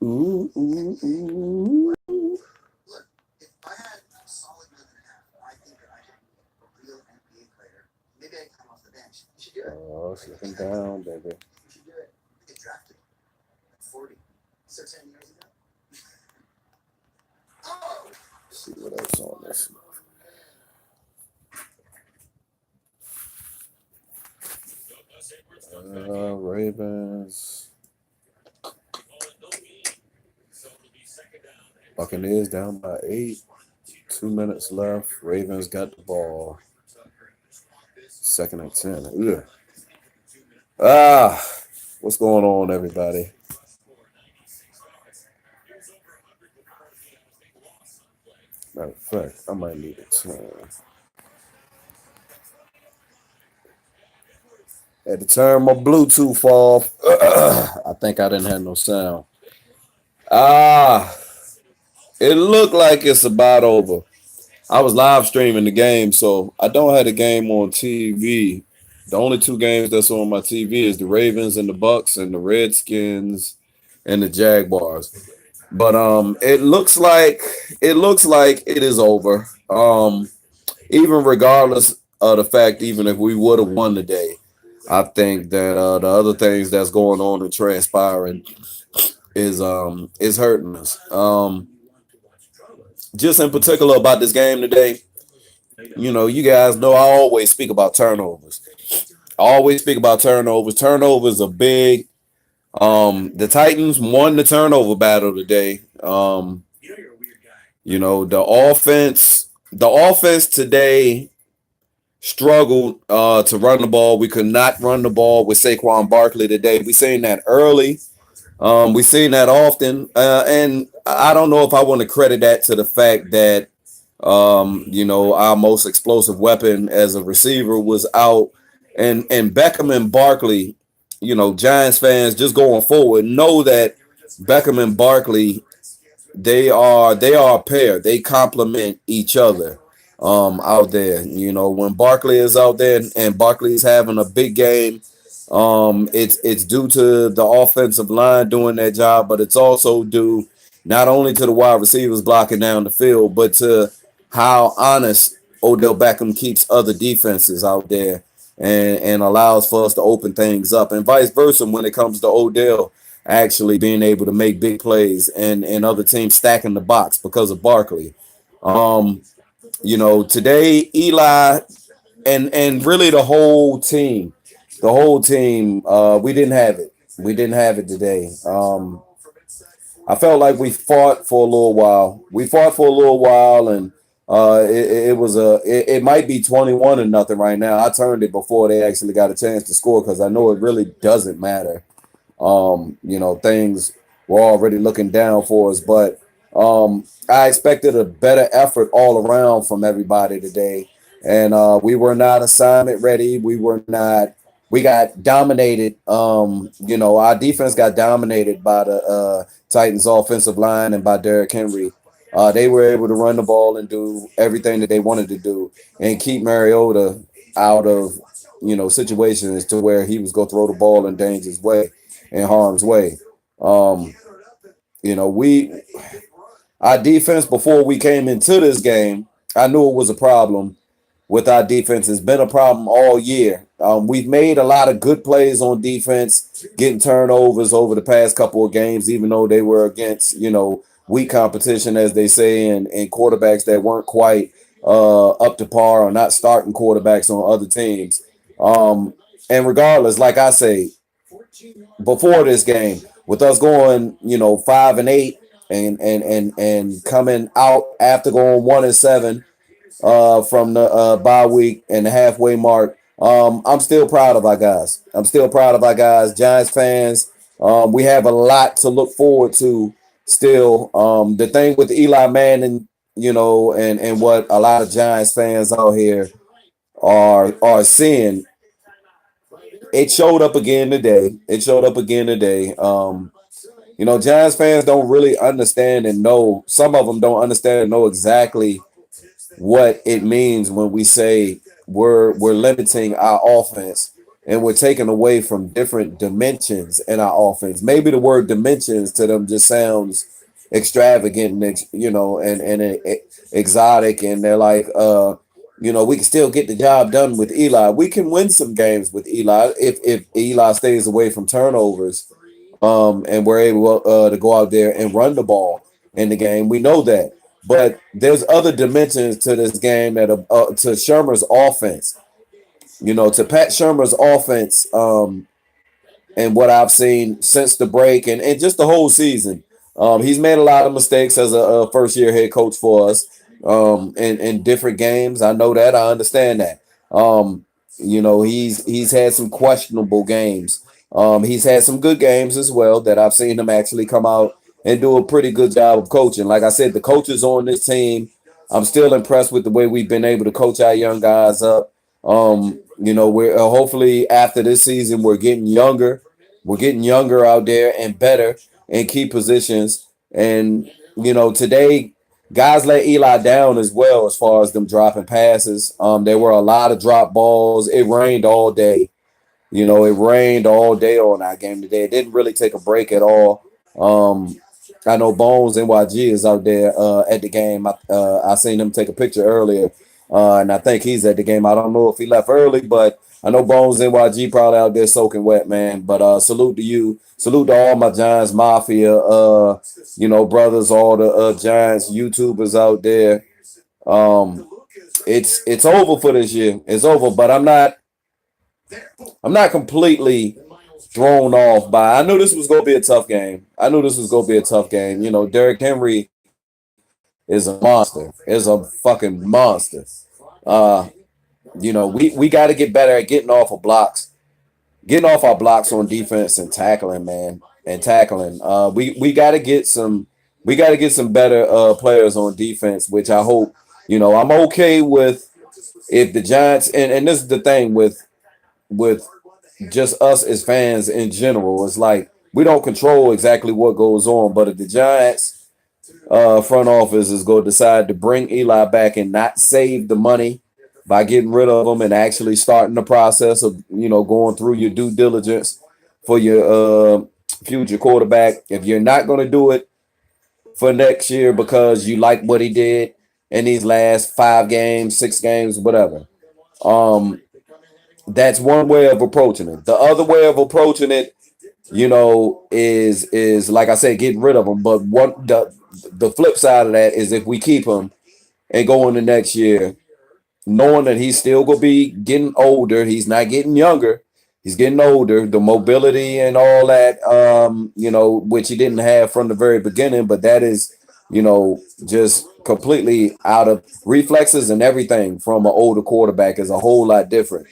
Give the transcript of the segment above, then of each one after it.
Ooh, ooh, ooh. Oh, slipping down, baby. Let's see what else on this. Ravens. Buccaneers down by 8. 2 minutes left. Ravens got the ball. Second and 10. Ugh. What's going on, everybody? Matter of fact, I might need to turn. Had to turn my Bluetooth off. I think I didn't have no sound. Ah, it looked like it's about over. I was live streaming the game, so I don't have the game on TV. The only two games that's on my TV is the Ravens and the Bucks and the Redskins and the Jaguars. But it looks like it is over. Even regardless of the fact, even if we would have won today, I think that the other things that's going on and transpiring is hurting us. Just in particular about this game today, you guys know I always speak about turnovers. I always speak about turnovers. Turnovers are big. The Titans won the turnover battle today. The offense today struggled to run the ball. We could not run the ball with Saquon Barkley today. We seen that early. We seen that often, and I don't know if I want to credit that to the fact that our most explosive weapon as a receiver was out, and Beckham and Barkley. Giants fans just going forward know that Beckham and Barkley they are a pair. They complement each other out there. When Barkley is out there and Barkley's having a big game, it's due to the offensive line doing their job, but it's also due not only to the wide receivers blocking down the field, but to how honest Odell Beckham keeps other defenses out there and allows for us to open things up, and vice versa when it comes to Odell actually being able to make big plays and other teams stacking the box because of Barkley. Today Eli and really the whole team, we didn't have it. We didn't have it today. I felt like we fought for a little while. And it might be 21-0 right now. I turned it before they actually got a chance to score because I know it really doesn't matter. Things were already looking down for us, but I expected a better effort all around from everybody today, and we were not assignment ready. We got dominated. Our defense got dominated by the Titans offensive line and by Derrick Henry. They were able to run the ball and do everything that they wanted to do and keep Mariota out of situations to where he was going to throw the ball in harm's way. Our defense before we came into this game, I knew it was a problem with our defense. It's been a problem all year. We've made a lot of good plays on defense, getting turnovers over the past couple of games, even though they were against, weak competition, as they say, and quarterbacks that weren't quite up to par or not starting quarterbacks on other teams. And regardless, like I say, before this game, with us going, 5-8 and coming out after going 1-7 from the bye week and the halfway mark. I'm still proud of our guys. Giants fans, we have a lot to look forward to still. The thing with Eli Manning, and what a lot of Giants fans out here are seeing, it showed up again today. Giants fans don't really understand and know. Some of them don't understand and know exactly what it means when we say we're limiting our offense and we're taking away from different dimensions in our offense. Maybe the word dimensions to them just sounds extravagant, and exotic, and they're like, we can still get the job done with Eli. We can win some games with Eli if Eli stays away from turnovers, and we're able to go out there and run the ball in the game. We know that, but there's other dimensions to this game to Shermer's offense. To Pat Shermer's offense, and what I've seen since the break and just the whole season. He's made a lot of mistakes as a first year head coach for us, in different games. I know that. I understand that. He's had some questionable games. He's had some good games as well that I've seen him actually come out and do a pretty good job of coaching. Like I said, the coaches on this team, I'm still impressed with the way we've been able to coach our young guys up. We're hopefully after this season we're getting younger. We're getting younger out there and better in key positions. And today guys let Eli down as well as far as them dropping passes. There were a lot of drop balls. It rained all day. It rained all day on our game today. It didn't really take a break at all. I know Bones NYG is out there at the game. I seen him take a picture earlier, and I think he's at the game. I don't know if he left early, but I know Bones NYG probably out there soaking wet, man. But salute to you. Salute to all my Giants Mafia, brothers, all the Giants YouTubers out there. It's over for this year. It's over, but I'm not completely thrown off by. I knew this was going to be a tough game. Derrick Henry is a monster. Is a fucking monster. We got to get better at getting off our blocks on defense and tackling, man, and tackling. We got to get some better players on defense, which I hope. I'm okay with if the Giants and this is the thing with just us as fans in general. It's like we don't control exactly what goes on, but if the Giants front office is going to decide to bring Eli back and not save the money by getting rid of him and actually starting the process of going through your due diligence for your future quarterback, if you're not going to do it for next year because you like what he did in these last 5 games, 6 games, whatever, that's one way of approaching it. The other way of approaching it, is like I said, getting rid of him. But the flip side of that is if we keep him and go into next year, knowing that he's still gonna be getting older, he's not getting younger, he's getting older. The mobility and all that, which he didn't have from the very beginning, but that is, just completely out of reflexes and everything from an older quarterback is a whole lot different.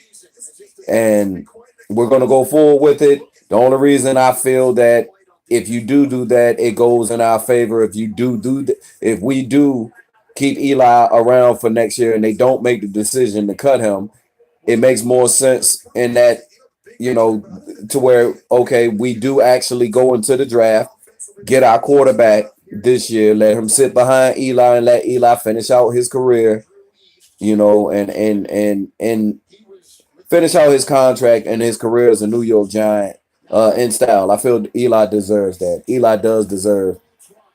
And we're going to go forward with it. The only reason I feel that if you do that, it goes in our favor. If if we do keep Eli around for next year and they don't make the decision to cut him, it makes more sense in that, to where, okay, we do actually go into the draft, get our quarterback this year, let him sit behind Eli and let Eli finish out his career, and finish out his contract and his career as a New York Giant in style. I feel Eli deserves that. Eli does deserve,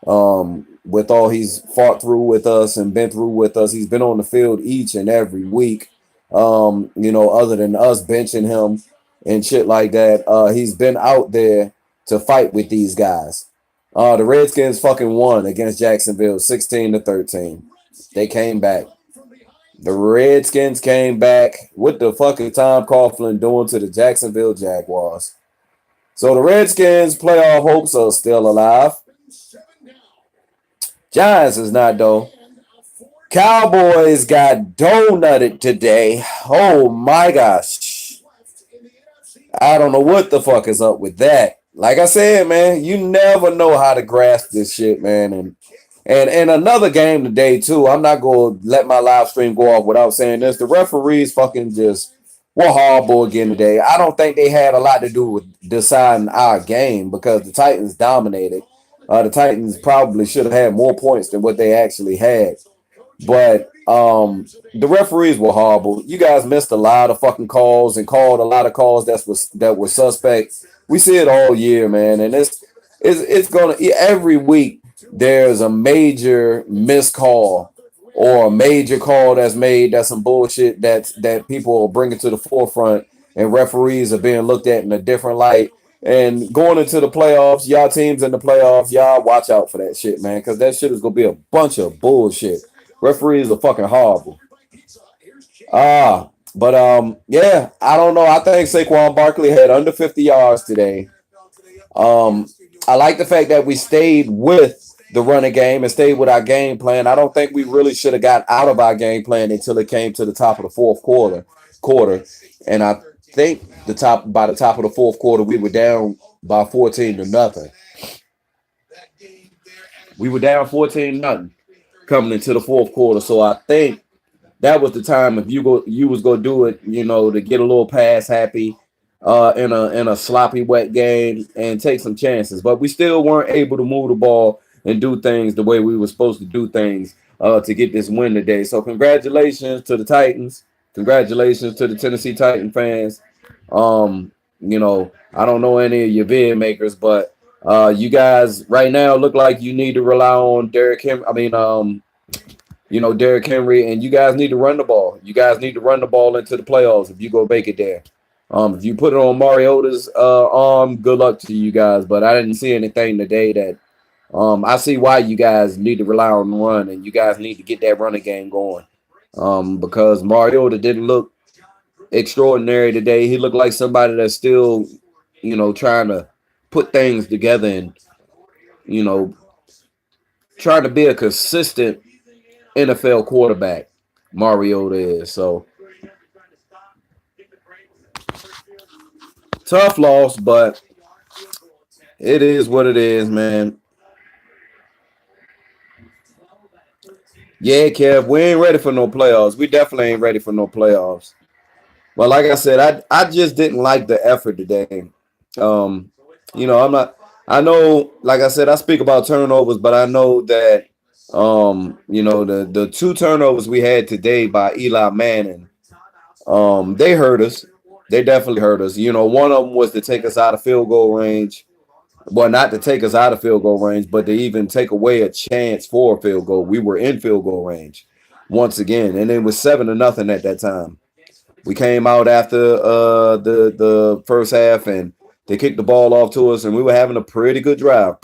with all he's fought through with us and been through with us. He's been on the field each and every week, other than us benching him and shit like that. He's been out there to fight with these guys. The Redskins fucking won against Jacksonville 16-13. They came back. The Redskins came back. What the fuck is Tom Coughlin doing to the Jacksonville Jaguars? So the Redskins' playoff hopes are still alive. Giants is not, though. Cowboys got donutted today. Oh my gosh. I don't know what the fuck is up with that. Like I said, man, you never know how to grasp this shit, man. And another game today, too. I'm not going to let my live stream go off without saying this. The referees fucking just were horrible again today. I don't think they had a lot to do with deciding our game because the Titans dominated. The Titans probably should have had more points than what they actually had. But the referees were horrible. You guys missed a lot of fucking calls and called a lot of calls that were suspect. We see it all year, man, and it's gonna every week there's a major missed call or a major call that's made that's some bullshit that people are bringing to the forefront, and referees are being looked at in a different light. And going into the playoffs, y'all teams in the playoffs, y'all watch out for that shit, man, because that shit is gonna be a bunch of bullshit. Referees are fucking horrible. But yeah, I don't know. I think Saquon Barkley had under 50 yards today. Um, I like the fact that we stayed with the running game and stayed with our game plan. I don't think we really should have got out of our game plan until it came to the top of the fourth quarter. And I think by the top of the fourth quarter, we were down by 14 to nothing. We were down 14 nothing coming into the fourth quarter. So I think that was the time if you was gonna do it, to get a little pass happy in a sloppy wet game and take some chances. But we still weren't able to move the ball and do things the way we were supposed to do things to get this win today. So congratulations to the Titans. Congratulations to the Tennessee Titan fans. I don't know any of your vid makers, but you guys right now look like you need to rely on Derrick Henry. Derrick Henry, and you guys need to run the ball. You guys need to run the ball into the playoffs if you go make it there. If you put it on Mariota's arm, good luck to you guys. But I didn't see anything today that I see why you guys need to rely on the run, and you guys need to get that running game going. Because Mariota didn't look extraordinary today. He looked like somebody that's still, trying to put things together and, trying to be a consistent NFL quarterback. Mariota is. So tough loss, but it is what it is, man. Yeah, Kev, we ain't ready for no playoffs. We definitely ain't ready for no playoffs. But like I said, I just didn't like the effort today. I'm not. I know, like I said, I speak about turnovers, but I know that the two turnovers we had today by Eli Manning, they hurt us. They definitely hurt us. One of them was to take us out of field goal range. Well, not to take us out of field goal range, but to even take away a chance for a field goal. We were in field goal range once again, and it was 7-0 at that time. We came out after the first half, and they kicked the ball off to us, and we were having a pretty good drive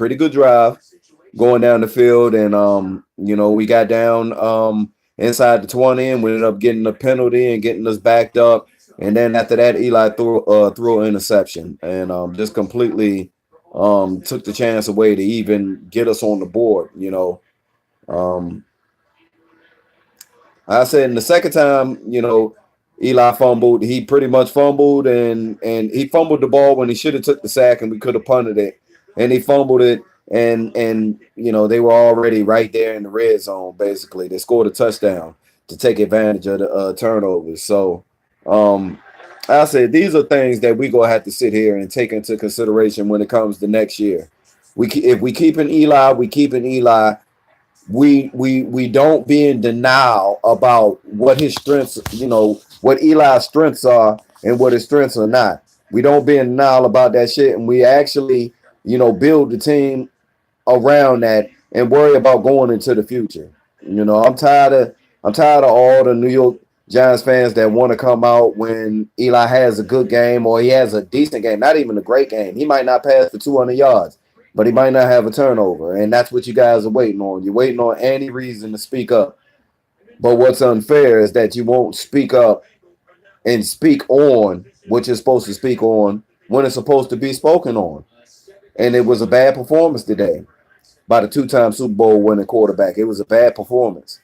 going down the field, and we got down inside the 20, and we ended up getting a penalty and getting us backed up. And then after that, Eli threw an interception and just completely took the chance away to even get us on the board. I said in the second time, Eli fumbled. He pretty much fumbled, and he fumbled the ball when he should have took the sack, and we could have punted it. And he fumbled it, and they were already right there in the red zone. Basically, they scored a touchdown to take advantage of the turnovers. So, I said these are things that we gonna have to sit here and take into consideration when it comes to next year. If we keep an Eli, we keep an Eli. We don't be in denial about what his strengths, what Eli's strengths are and what his strengths are not. We don't be in denial about that shit, and we actually, build the team around that and worry about going into the future. I'm tired of all the New York Giants fans that want to come out when Eli has a good game or he has a decent game, not even a great game. He might not pass for 200 yards, but he might not have a turnover, and that's what you guys are waiting on. You're waiting on any reason to speak up. But what's unfair is that you won't speak up and speak on what you're supposed to speak on when it's supposed to be spoken on. And it was a bad performance today by the two-time Super Bowl winning quarterback. It was a bad performance.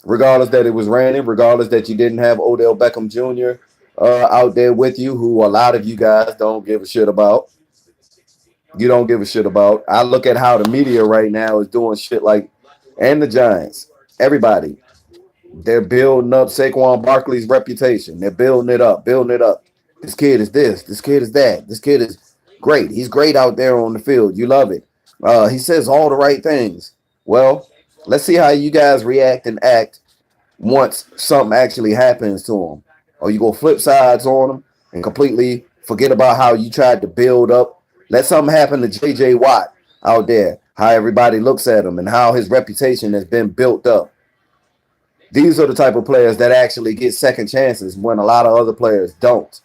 Regardless that it was raining, regardless that you didn't have Odell Beckham Jr. Out there with you, who a lot of you guys don't give a shit about. You don't give a shit about. I look at how the media right now is doing shit like, and the Giants, everybody, they're building up Saquon Barkley's reputation. They're building it up. This kid is this. This kid is that. This kid is great. He's great out there on the field. You love it. He says all the right things. Well, Let's see how you guys react and act once something actually happens to them. Or you go flip sides on them and completely forget about how you tried to build up. Let something happen to J.J. Watt out there, how everybody looks at him and how his reputation has been built up. These are the type of players that actually get second chances when a lot of other players don't.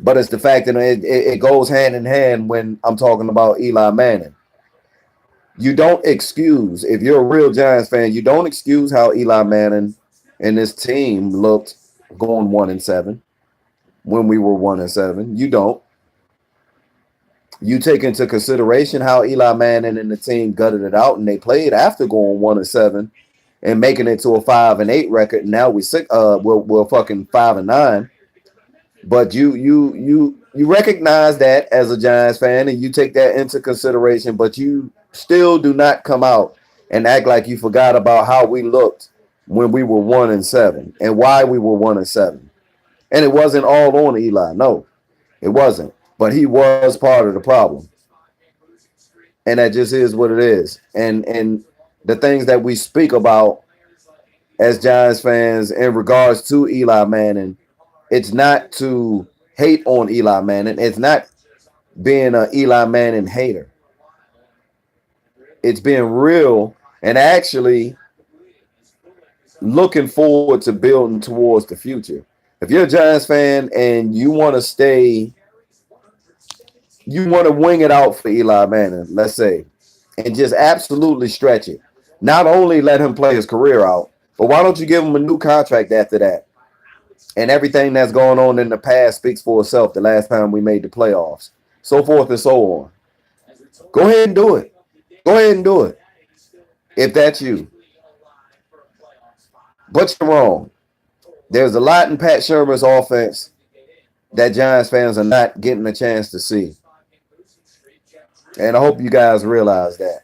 But it's the fact that it goes hand in hand when I'm talking about Eli Manning. You don't excuse, if you're a real Giants fan, you don't excuse how Eli Manning and his team looked going 1-7 when we were 1-7. You don't. You take into consideration how Eli Manning and the team gutted it out, and they played after going 1-7 and making it to a 5-8 record. And now we're fucking 5-9. But you recognize that as a Giants fan, and you take that into consideration, but you still do not come out and act like you forgot about how we looked when we were 1-7 and why we were 1-7. And it wasn't all on Eli. No, it wasn't. But he was part of the problem. And that just is what it is. And the things that we speak about as Giants fans in regards to Eli Manning, it's not to hate on Eli Manning. It's not being an Eli Manning hater. It's being real and actually looking forward to building towards the future. If you're a Giants fan and you want to wing it out for Eli Manning, let's say, and just absolutely stretch it. Not only let him play his career out, but why don't you give him a new contract after that? And everything that's going on in the past speaks for itself. The last time we made the playoffs, so forth and so on. Go ahead and do it. Go ahead and do it. If that's you. But you're wrong. There's a lot in Pat Shurmur's offense that Giants fans are not getting a chance to see. And I hope you guys realize that.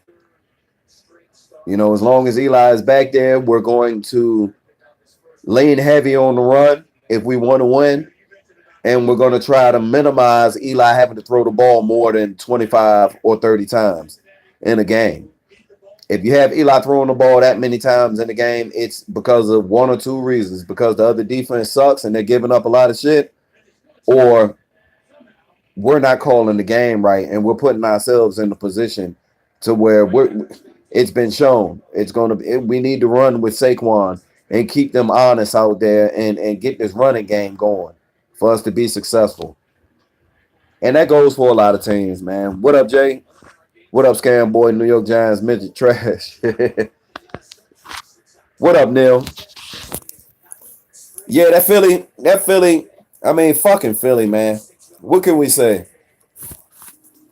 You know, as long as Eli is back there, we're going to lean heavy on the run if we want to win. And we're going to try to minimize Eli having to throw the ball more than 25 or 30 times in a game. If you have Eli throwing the ball that many times in the game, it's because of one or two reasons. Because the other defense sucks and they're giving up a lot of shit, or we're not calling the game right and we're putting ourselves in a position to where it's been shown. We need to run with Saquon and keep them honest out there and get this running game going for us to be successful. And that goes for a lot of teams, man. What up, Jay? What up, Scam Boy, New York Giants, midget trash? What up, Neil? Yeah, that Philly, I mean, fucking Philly, man. What can we say?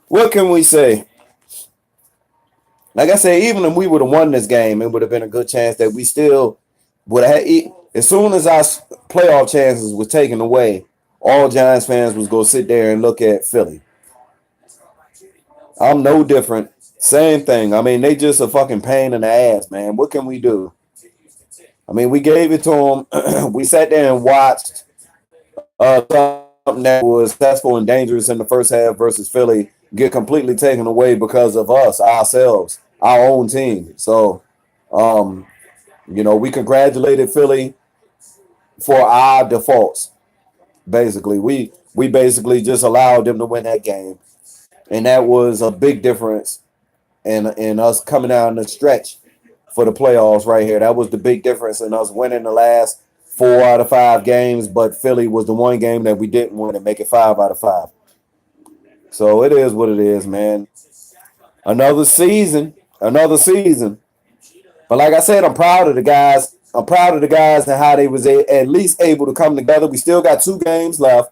What can we say? Like I said, even if we would have won this game, it would have been a good chance that we still would have had. As soon as our playoff chances were taken away, all Giants fans was going to sit there and look at Philly. I'm no different. Same thing. I mean, they just a fucking pain in the ass, man. What can we do? I mean, we gave it to them. We sat there and watched something that was successful and dangerous in the first half versus Philly get completely taken away because of us, ourselves, our own team. So, you know, we congratulated Philly for our defaults. Basically, we basically just allowed them to win that game. And that was a big difference in us coming out in the stretch for the playoffs right here. That was the big difference in us winning the last 4 out of 5 games, but Philly was the one game that we didn't win and make it 5 out of 5. So it is what it is, man. Another season. But like I said, I'm proud of the guys. I'm proud of the guys and how they was at least able to come together. We still got 2 games left.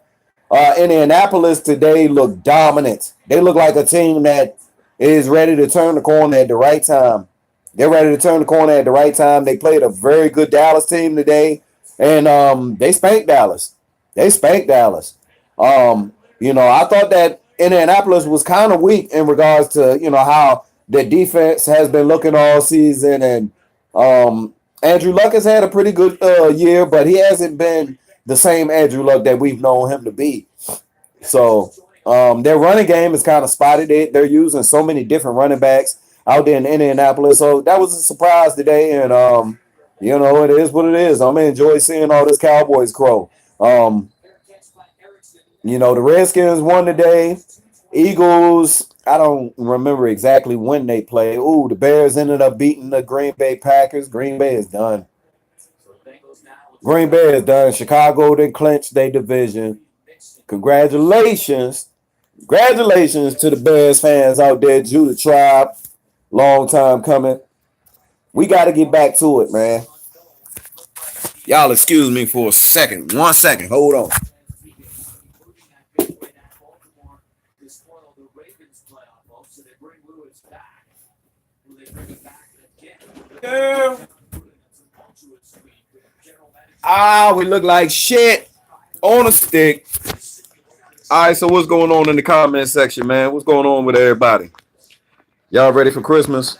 Indianapolis today looked dominant. They look like a team that is ready to turn the corner at the right time. They're ready to turn the corner at the right time. They played a very good Dallas team today, and they spanked Dallas. You know, I thought that Indianapolis was kind of weak in regards to, you know, how the defense has been looking all season, and Andrew Luck has had a pretty good year, but he hasn't been the same Andrew Luck that we've known him to be. So their running game is kind of spotty. They're using so many different running backs. out there in Indianapolis. So that was a surprise today, and it is what it is. I'm gonna enjoy seeing all this Cowboys crow. Um, the Redskins won today. Eagles, I don't remember exactly when they played. Ooh, the Bears ended up beating the Green Bay Packers. Green Bay is done. Green Bay is done. Chicago didn't clinch their division. Congratulations. Congratulations to the Bears fans out there. Judah Tribe. Long time coming. We got to get back to it, man. Y'all excuse me for a second. 1 second. Hold on. Yeah. We look like shit on a stick. All right, so what's going on in the comment section, man? What's going on with everybody? Y'all ready for Christmas?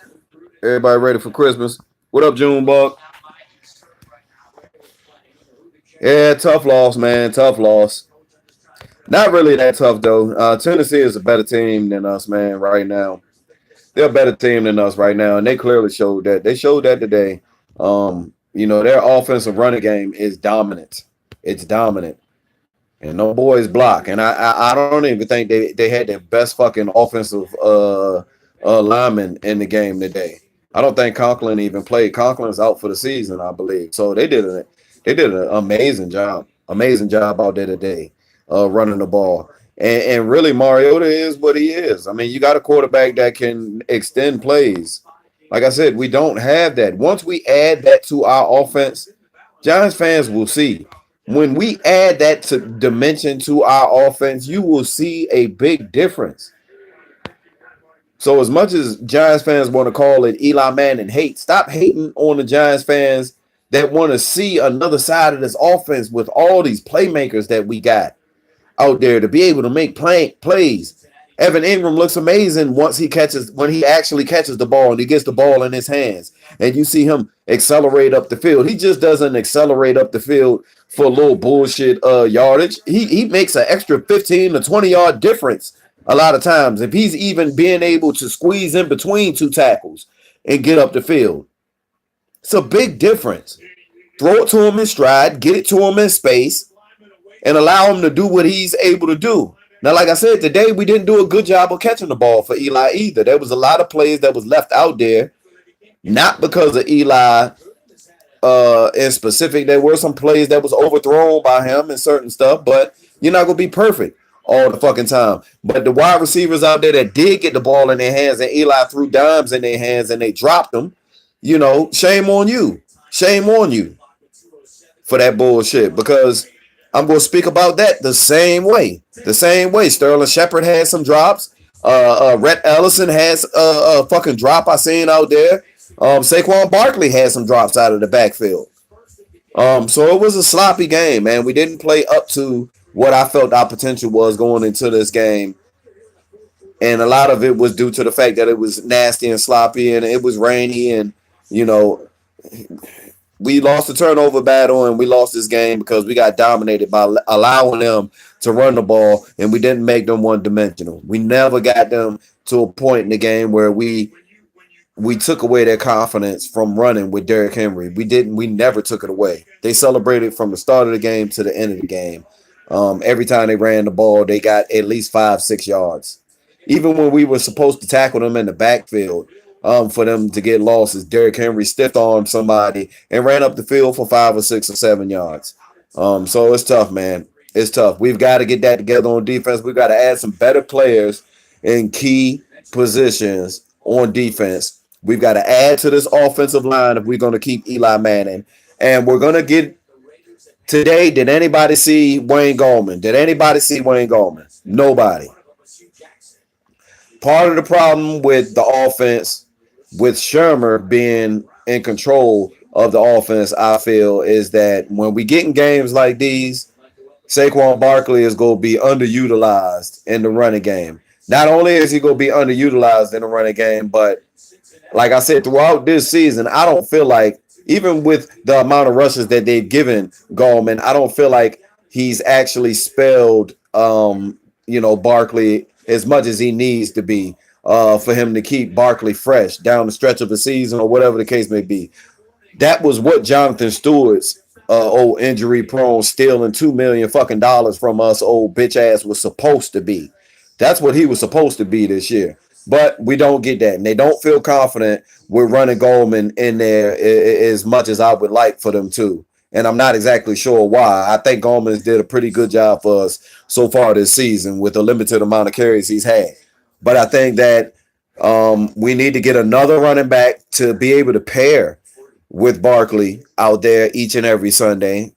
Everybody ready for Christmas? What up, Junebug? Yeah, tough loss, man. Tough loss. Not really that tough, though. Tennessee is a better team than us, man, right now. They're a better team than us right now, and they clearly showed that. They showed that today. Their offensive running game is dominant. It's dominant. And no boys block. And I don't even think they had their best fucking offensive lineman in the game today. I don't think Conklin even played. Conklin's out for the season, I believe. So they did an amazing job. Amazing job out there today, running the ball. And really, Mariota is what he is. I mean, you got a quarterback that can extend plays. Like I said, we don't have that. Once we add that to our offense, Giants fans will see. When we add that dimension to our offense, you will see a big difference. So as much as Giants fans want to call it Eli Manning hate, stop hating on the Giants fans that want to see another side of this offense with all these playmakers that we got out there to be able to make plays. Evan Ingram looks amazing when he actually catches the ball and he gets the ball in his hands and you see him accelerate up the field. He just doesn't accelerate up the field for a little bullshit yardage. He makes an extra 15 to 20 yard difference a lot of times if he's even being able to squeeze in between two tackles and get up the field. It's a big difference. Throw it to him in stride, get it to him in space, and allow him to do what he's able to do. Now, like I said, today we didn't do a good job of catching the ball for Eli either. There was a lot of plays that was left out there, not because of Eli in specific. There were some plays that was overthrown by him and certain stuff, but you're not going to be perfect all the fucking time. But the wide receivers out there that did get the ball in their hands and Eli threw dimes in their hands and they dropped them, shame on you. Shame on you for that bullshit because I'm going to speak about that the same way. The same way. Sterling Shepard had some drops. Rhett Ellison has a fucking drop I seen out there. Saquon Barkley had some drops out of the backfield. So it was a sloppy game, man. We didn't play up to what I felt our potential was going into this game. And a lot of it was due to the fact that it was nasty and sloppy and it was rainy and, we lost the turnover battle and we lost this game because we got dominated by allowing them to run the ball and we didn't make them one-dimensional. We never got them to a point in the game where we took away their confidence from running with Derrick Henry. We never took it away. They celebrated from the start of the game to the end of the game. Every time they ran the ball, they got at least 5-6 yards. Even when we were supposed to tackle them in the backfield, for them to get losses, Derrick Henry stiff-armed somebody and ran up the field for 5 or 6 or 7 yards. So it's tough, man. It's tough. We've got to get that together on defense. We've got to add some better players in key positions on defense. We've got to add to this offensive line if we're going to keep Eli Manning. And we're going to get today. Did anybody see Wayne Gallman? Did anybody see Wayne Gallman? Nobody. Part of the problem with the offense, with Shermer being in control of the offense, I feel, is that when we get in games like these, Saquon Barkley is going to be underutilized in the running game. Not only is he going to be underutilized in the running game, but like I said, throughout this season, I don't feel like, even with the amount of rushes that they've given Gallman, I don't feel like he's actually spelled, Barkley as much as he needs to be. for him to keep Barkley fresh down the stretch of the season or whatever the case may be. That was what Jonathan Stewart's old injury prone stealing $2 million fucking dollars from us old bitch ass was supposed to be. That's what he was supposed to be this year. But we don't get that. And they don't feel confident with running Goldman in there as much as I would like for them to. And I'm not exactly sure why. I think Goldman's did a pretty good job for us so far this season with the limited amount of carries he's had. But I think that we need to get another running back to be able to pair with Barkley out there each and every Sunday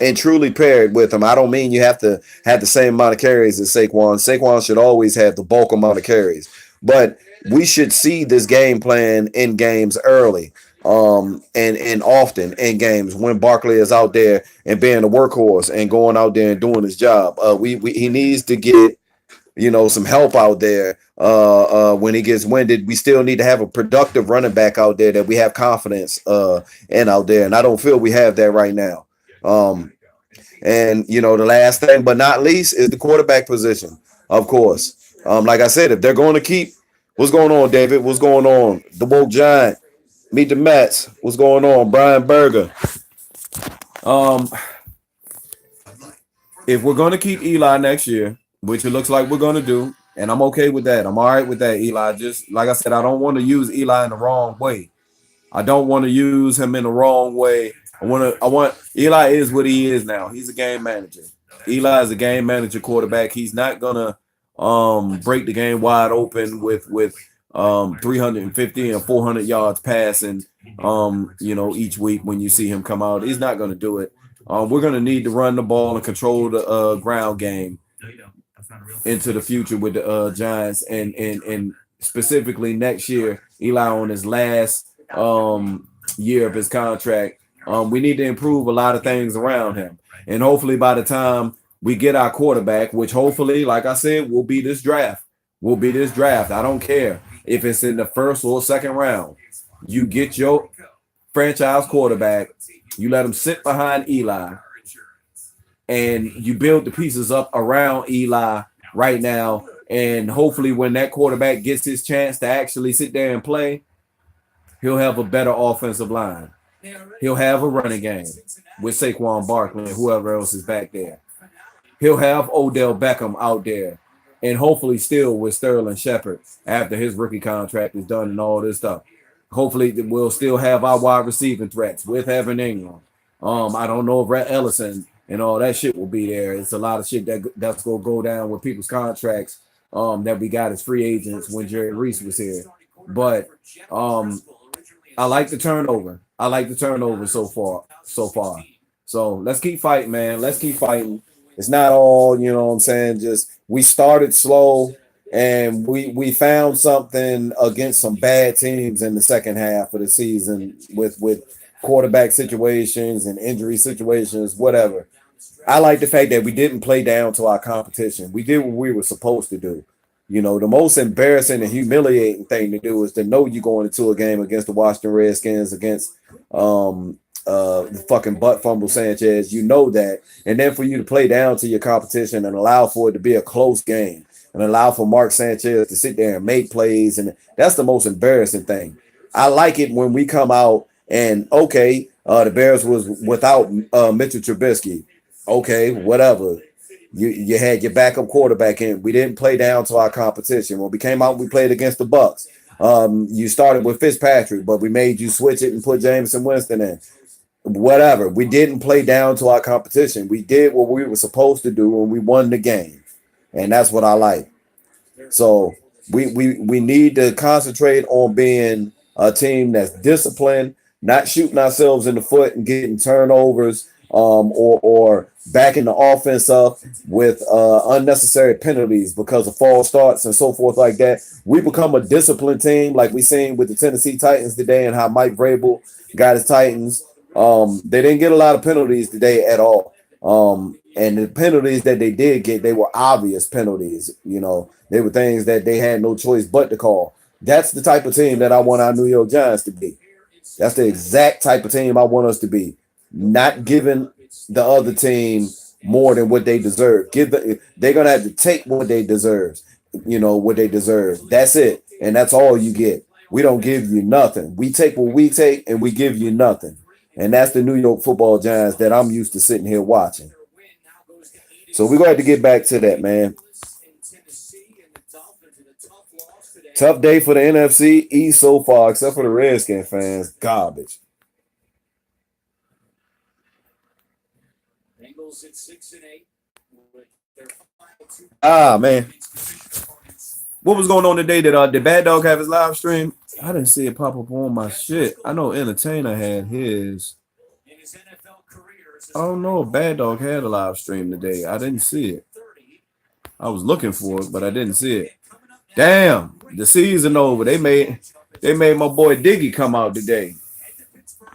and truly paired with him. I don't mean you have to have the same amount of carries as Saquon. Saquon should always have the bulk amount of carries, but we should see this game plan in games early and often in games when Barkley is out there and being a workhorse and going out there and doing his job. He needs to get some help out there when he gets winded. We still need to have a productive running back out there that we have confidence in out there, and I don't feel we have that right now. And the last thing but not least is the quarterback position, of course. Like I said, if they're going to keep what's going on, David? What's going on? The woke giant, meet the Mets. What's going on, Brian Berger? If we're going to keep Eli next year, which it looks like we're going to do, and I'm okay with that. I'm all right with that, Eli. Just like I said, I don't want to use Eli in the wrong way. I don't want to use him in the wrong way. Eli is what he is now. He's a game manager. Eli is a game manager quarterback. He's not gonna break the game wide open with 350 and 400 yards passing each week when you see him come out. He's not gonna do it. We're gonna need to run the ball and control the ground game into the future with the Giants and specifically next year, Eli on his last year of his contract. We need to improve a lot of things around him. And hopefully by the time we get our quarterback, which hopefully, like I said, will be this draft. I don't care if it's in the first or second round. You get your franchise quarterback, you let him sit behind Eli, and you build the pieces up around Eli right now. And hopefully when that quarterback gets his chance to actually sit there and play, he'll have a better offensive line. He'll have a running game with Saquon Barkley and whoever else is back there. He'll have Odell Beckham out there, and hopefully still with Sterling Shepard after his rookie contract is done and all this stuff. Hopefully we'll still have our wide receiving threats with Evan Ingram. I don't know if Rhett Ellison and all that shit will be there. It's a lot of shit that's going to go down with people's contracts that we got as free agents when Jerry Reese was here. But I like the turnover. So far. So let's keep fighting, man. Let's keep fighting. It's not all, just we started slow and we found something against some bad teams in the second half of the season with quarterback situations and injury situations, whatever. I like the fact that we didn't play down to our competition. We did what we were supposed to do. The most embarrassing and humiliating thing to do is to know you're going into a game against the Washington Redskins, against the fucking butt fumble Sanchez. You know that. And then for you to play down to your competition and allow for it to be a close game and allow for Mark Sanchez to sit there and make plays. And that's the most embarrassing thing. I like it when we come out and, okay, the Bears was without Mitchell Trubisky. Okay, whatever. You had your backup quarterback in. We didn't play down to our competition. When we came out, we played against the Bucks. You started with Fitzpatrick, but we made you switch it and put Jameson Winston in. Whatever. We didn't play down to our competition. We did what we were supposed to do, and we won the game. And that's what I like. So we need to concentrate on being a team that's disciplined, not shooting ourselves in the foot and getting turnovers, or backing the offense up with unnecessary penalties because of false starts and so forth like that. We become a disciplined team like we seen with the Tennessee Titans today and how Mike Vrabel got his Titans. They didn't get a lot of penalties today at all. And the penalties that they did get, they were obvious penalties. They were things that they had no choice but to call. That's the type of team that I want our New York Giants to be. That's the exact type of team I want us to be. Not giving the other team more than what they deserve. They're gonna have to take what they deserve. what they deserve. That's it. And that's all you get. We don't give you nothing. We take what we take and we give you nothing. And that's the New York Football Giants that I'm used to sitting here watching. So we're going to have to get back to that, man. Tough day for the NFC East so far, except for the Redskin fans. Garbage. Ah, man. What was going on today? Did Bad Dog have his live stream? I didn't see it pop up on my shit. I know Entertainer had his. I don't know if Bad Dog had a live stream today. I didn't see it. I was looking for it, but I didn't see it. Damn, the season over. They made my boy Diggy come out today.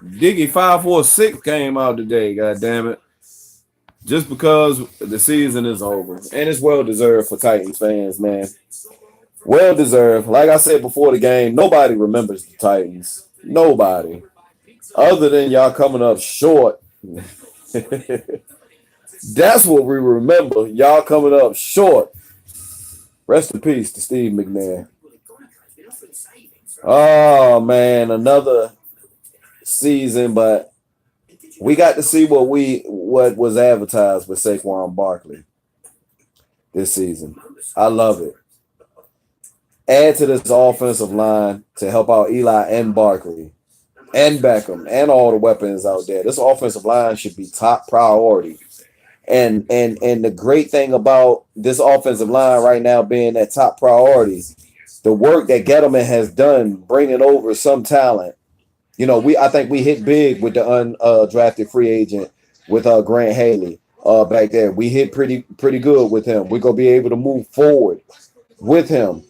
Diggy 546 came out today. God damn it. Just because the season is over. And it's well deserved for Titans fans, man. Well deserved. Like I said before the game, nobody remembers the Titans. Nobody. Other than y'all coming up short. That's what we remember. Y'all coming up short. Rest in peace to Steve McNair. Oh, man. Another season, but we got to see what was advertised with Saquon Barkley this season. I love it. Add to this offensive line to help out Eli and Barkley and Beckham and all the weapons out there. This offensive line should be top priority. And the great thing about this offensive line right now being that top priority, the work that Gettleman has done bringing over some talent. I think we hit big with the undrafted free agent with Grant Haley back there. We hit pretty good with him. We're gonna be able to move forward with him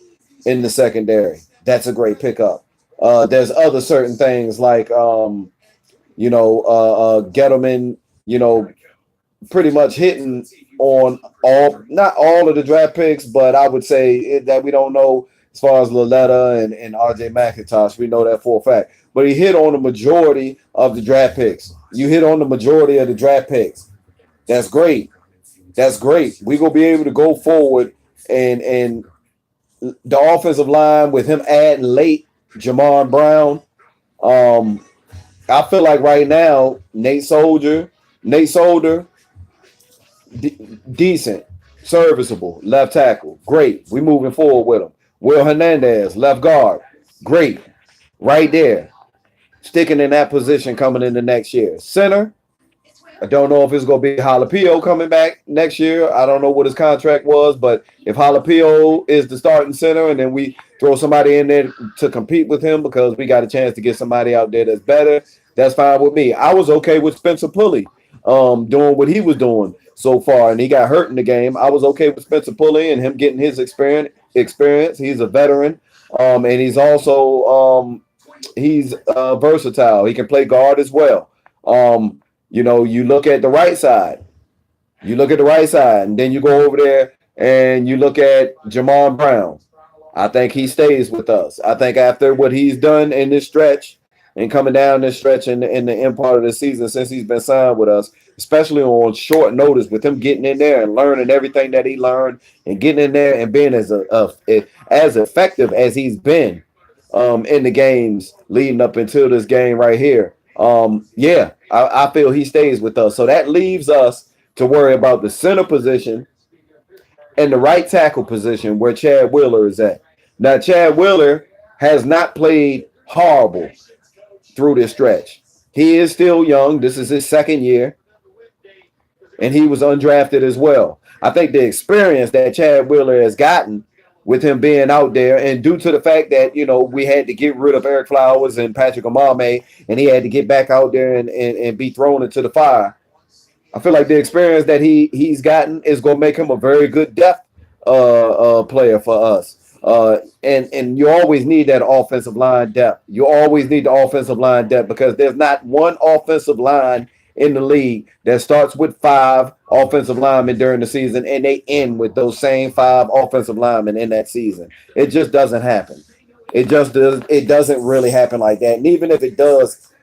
in the secondary. That's a great pickup. There's other certain things like Gettleman, pretty much hitting on not all of the draft picks, but I would say that we don't know as far as Laletta and RJ McIntosh. We know that for a fact. But he hit on the majority of the draft picks. You hit on the majority of the draft picks. That's great. That's great. We're going to be able to go forward and the offensive line with him adding late Jamon Brown. I feel like right now, Nate Solder, decent, serviceable, left tackle, great. We moving forward with him. Will Hernandez, left guard, great, right there, sticking in that position coming into next year. Center, I don't know if it's going to be Jalapeno coming back next year. I don't know what his contract was, but if Jalapeno is the starting center and then we throw somebody in there to compete with him because we got a chance to get somebody out there that's better, that's fine with me. I was okay with Spencer Pulley doing what he was doing so far, and he got hurt in the game. I was okay with Spencer Pulley and him getting his experience. He's a veteran, and he's also he's versatile. He can play guard as well. You look at the right side. And then you go over there and you look at Jamon Brown. I think he stays with us. I think after what he's done in this stretch and coming down this stretch in the end part of the season since he's been signed with us, especially on short notice with him getting in there and learning everything that he learned and getting in there and being as effective as he's been in the games leading up until this game right here. I feel he stays with us. So that leaves us to worry about the center position and the right tackle position where Chad Wheeler is at. Now, Chad Wheeler has not played horrible through this stretch. He is still young. This is his second year. And he was undrafted as well. I think the experience that Chad Wheeler has gotten with him being out there, and due to the fact that, we had to get rid of Eric Flowers and Patrick Amame, and he had to get back out there and be thrown into the fire, I feel like the experience that he's gotten is going to make him a very good depth player for us. And you always need that offensive line depth. You always need the offensive line depth because there's not one offensive line in the league that starts with 5 offensive linemen during the season and they end with those same 5 offensive linemen in that season. It just doesn't happen. It doesn't really happen like that. And even if it does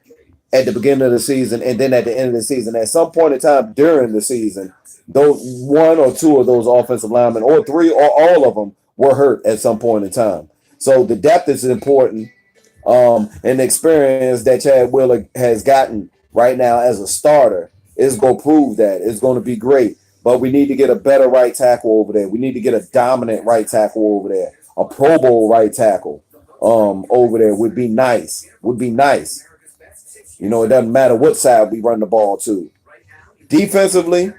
at the beginning of the season and then at the end of the season, at some point in time during the season, those 1 or 2 of those offensive linemen or 3 or all of them were hurt at some point in time. So the depth is important. And the experience that Chad Wheeler has gotten right now as a starter is going to prove that. It's going to be great. But we need to get a better right tackle over there. We need to get a dominant right tackle over there. A Pro Bowl right tackle over there would be nice. Would be nice. You know, it doesn't matter what side we run the ball to. Defensively,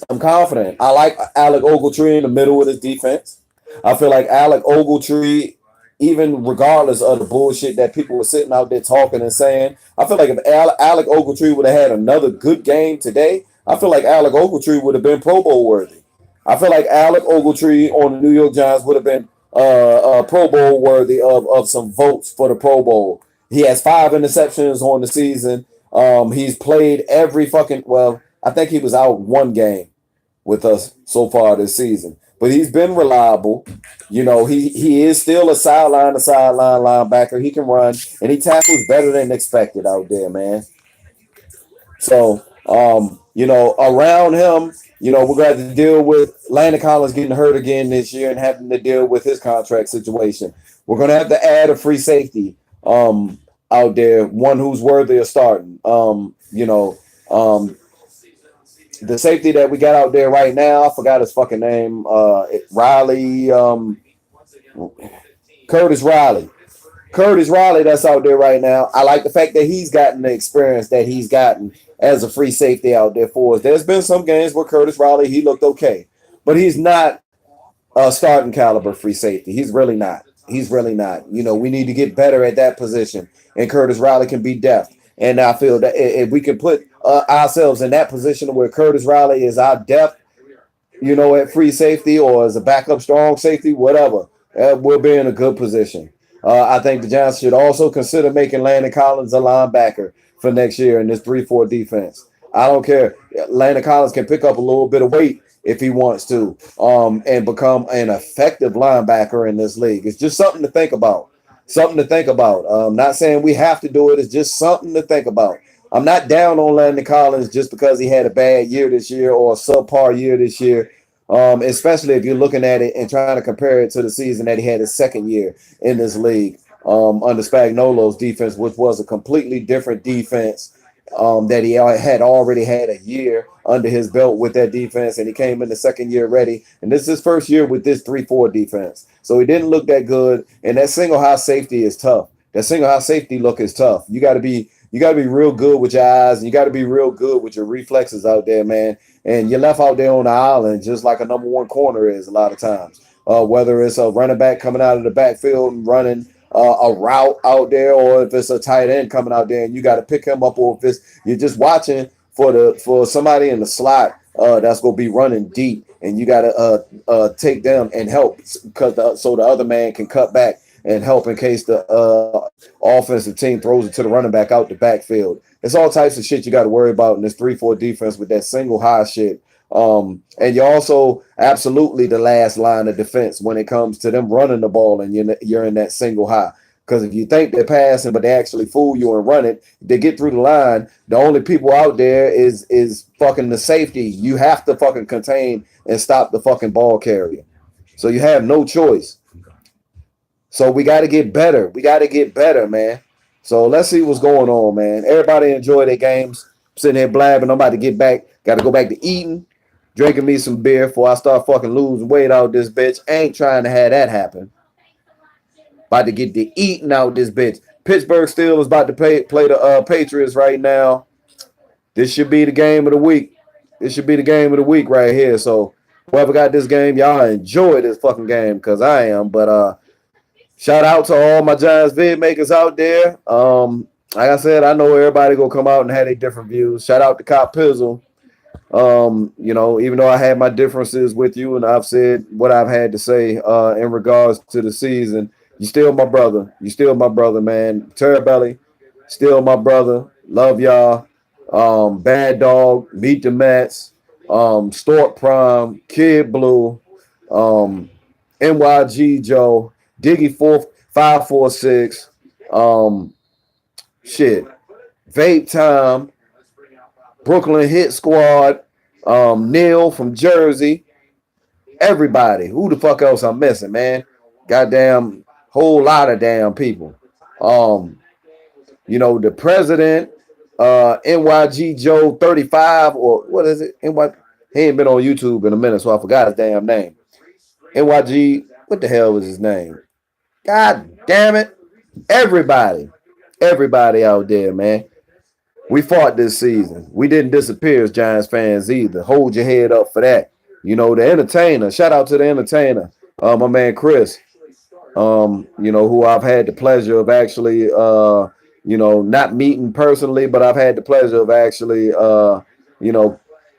I'm confident. I like Alec Ogletree in the middle of his defense. I feel like Alec Ogletree, even regardless of the bullshit that people were sitting out there talking and saying, I feel like if Alec Ogletree would have had another good game today, I feel like Alec Ogletree would have been Pro Bowl worthy. I feel like Alec Ogletree on the New York Giants would have been Pro Bowl worthy of some votes for the Pro Bowl. He has 5 interceptions on the season. He's played every fucking, well, I think he was out one game with us so far this season. But he's been reliable. You know, he is still a sideline linebacker. He can run, and he tackles better than expected out there, man. So, you know, around him, you know, we're going to have to deal with Landon Collins getting hurt again this year and having to deal with his contract situation. We're going to have to add a free safety out there, one who's worthy of starting. You know, the safety that we got out there right now, I forgot his fucking name. Riley, Curtis Riley. Curtis Riley, that's out there right now. I like the fact that he's gotten the experience that he's gotten as a free safety out there for us. There's been some games where Curtis Riley, he looked okay, but he's not a starting caliber free safety. He's really not. He's really not. You know, we need to get better at that position, and Curtis Riley can be depth. And I feel that if we can put ourselves in that position where Curtis Riley is our depth, you know, at free safety or as a backup strong safety, whatever, we'll be in a good position. I think the Giants should also consider making Landon Collins a linebacker for next year in this 3-4 defense. I don't care. Landon Collins can pick up a little bit of weight if he wants to and become an effective linebacker in this league. It's just something to think about. Something to think about. Not saying we have to do it. It's just something to think about. I'm not down on Landon Collins just because he had a bad year this year or a subpar year this year, especially if you're looking at it and trying to compare it to the season that he had his second year in this league under Spagnuolo's defense, which was a completely different defense that he had already had a year under his belt with that defense, and he came in the second year ready. And this is his first year with this 3-4 defense. So he didn't look that good, and that single high safety is tough. That single high safety look is tough. You got to be real good with your eyes, and you got to be real good with your reflexes out there, man. And you're left out there on the island just like a number one corner is a lot of times. Whether it's a running back coming out of the backfield and running a route out there, or if it's a tight end coming out there and you got to pick him up, or if it's you're just watching for somebody in the slot that's going to be running deep, and you got to take them and help so the other man can cut back and help in case the offensive team throws it to the running back out the backfield. It's all types of shit you got to worry about in this 3-4 defense with that single high shit. And you're also absolutely the last line of defense when it comes to them running the ball, and you're in that single high. Because if you think they're passing, but they actually fool you and run it, they get through the line. The only people out there is fucking the safety. You have to fucking contain and stop the fucking ball carrier. So you have no choice. So we got to get better. We got to get better, man. So let's see what's going on, man. Everybody enjoy their games. I'm sitting here blabbing. I'm about to get back. Got to go back to eating, drinking me some beer before I start fucking losing weight out this bitch. Ain't trying to have that happen. About to get the eating out this bitch. Pittsburgh Steelers about to play the Patriots right now. This should be the game of the week. This should be the game of the week right here. So whoever got this game, y'all enjoy this fucking game because I am. But shout out to all my Giants vid makers out there. Like I said, I know everybody gonna come out and have their different views. Shout out to Cop Pizzle. You know, even though I had my differences with you and I've said what I've had to say in regards to the season, you still my brother. You still my brother, man. Terrabelly, still my brother. Love y'all. Bad Dog, Meet the Mets, Stork Prime, Kid Blue, NYG Joe, Diggy 546, Vape Time, Brooklyn Hit Squad, Neil from Jersey, Everybody. Who the fuck else I'm missing, man? Goddamn whole lot of damn people. Um, the president, NYG Joe 35, or what is it? He ain't been on YouTube in a minute, so I forgot his damn name. NYG, what the hell was his name? God damn it. Everybody. Everybody out there, man. We fought this season. We didn't disappear as Giants fans either. Hold your head up for that. The entertainer. Shout out to the entertainer. My man Chris. Who I've had the pleasure of actually not meeting personally, but I've had the pleasure of actually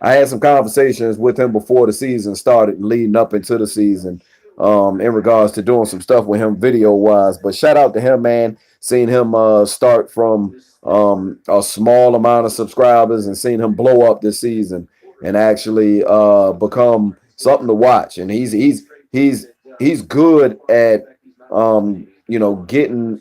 I had some conversations with him before the season started, leading up into the season, in regards to doing some stuff with him video wise. But shout out to him, man. Seeing him start from a small amount of subscribers and seeing him blow up this season and actually become something to watch. And he's good at getting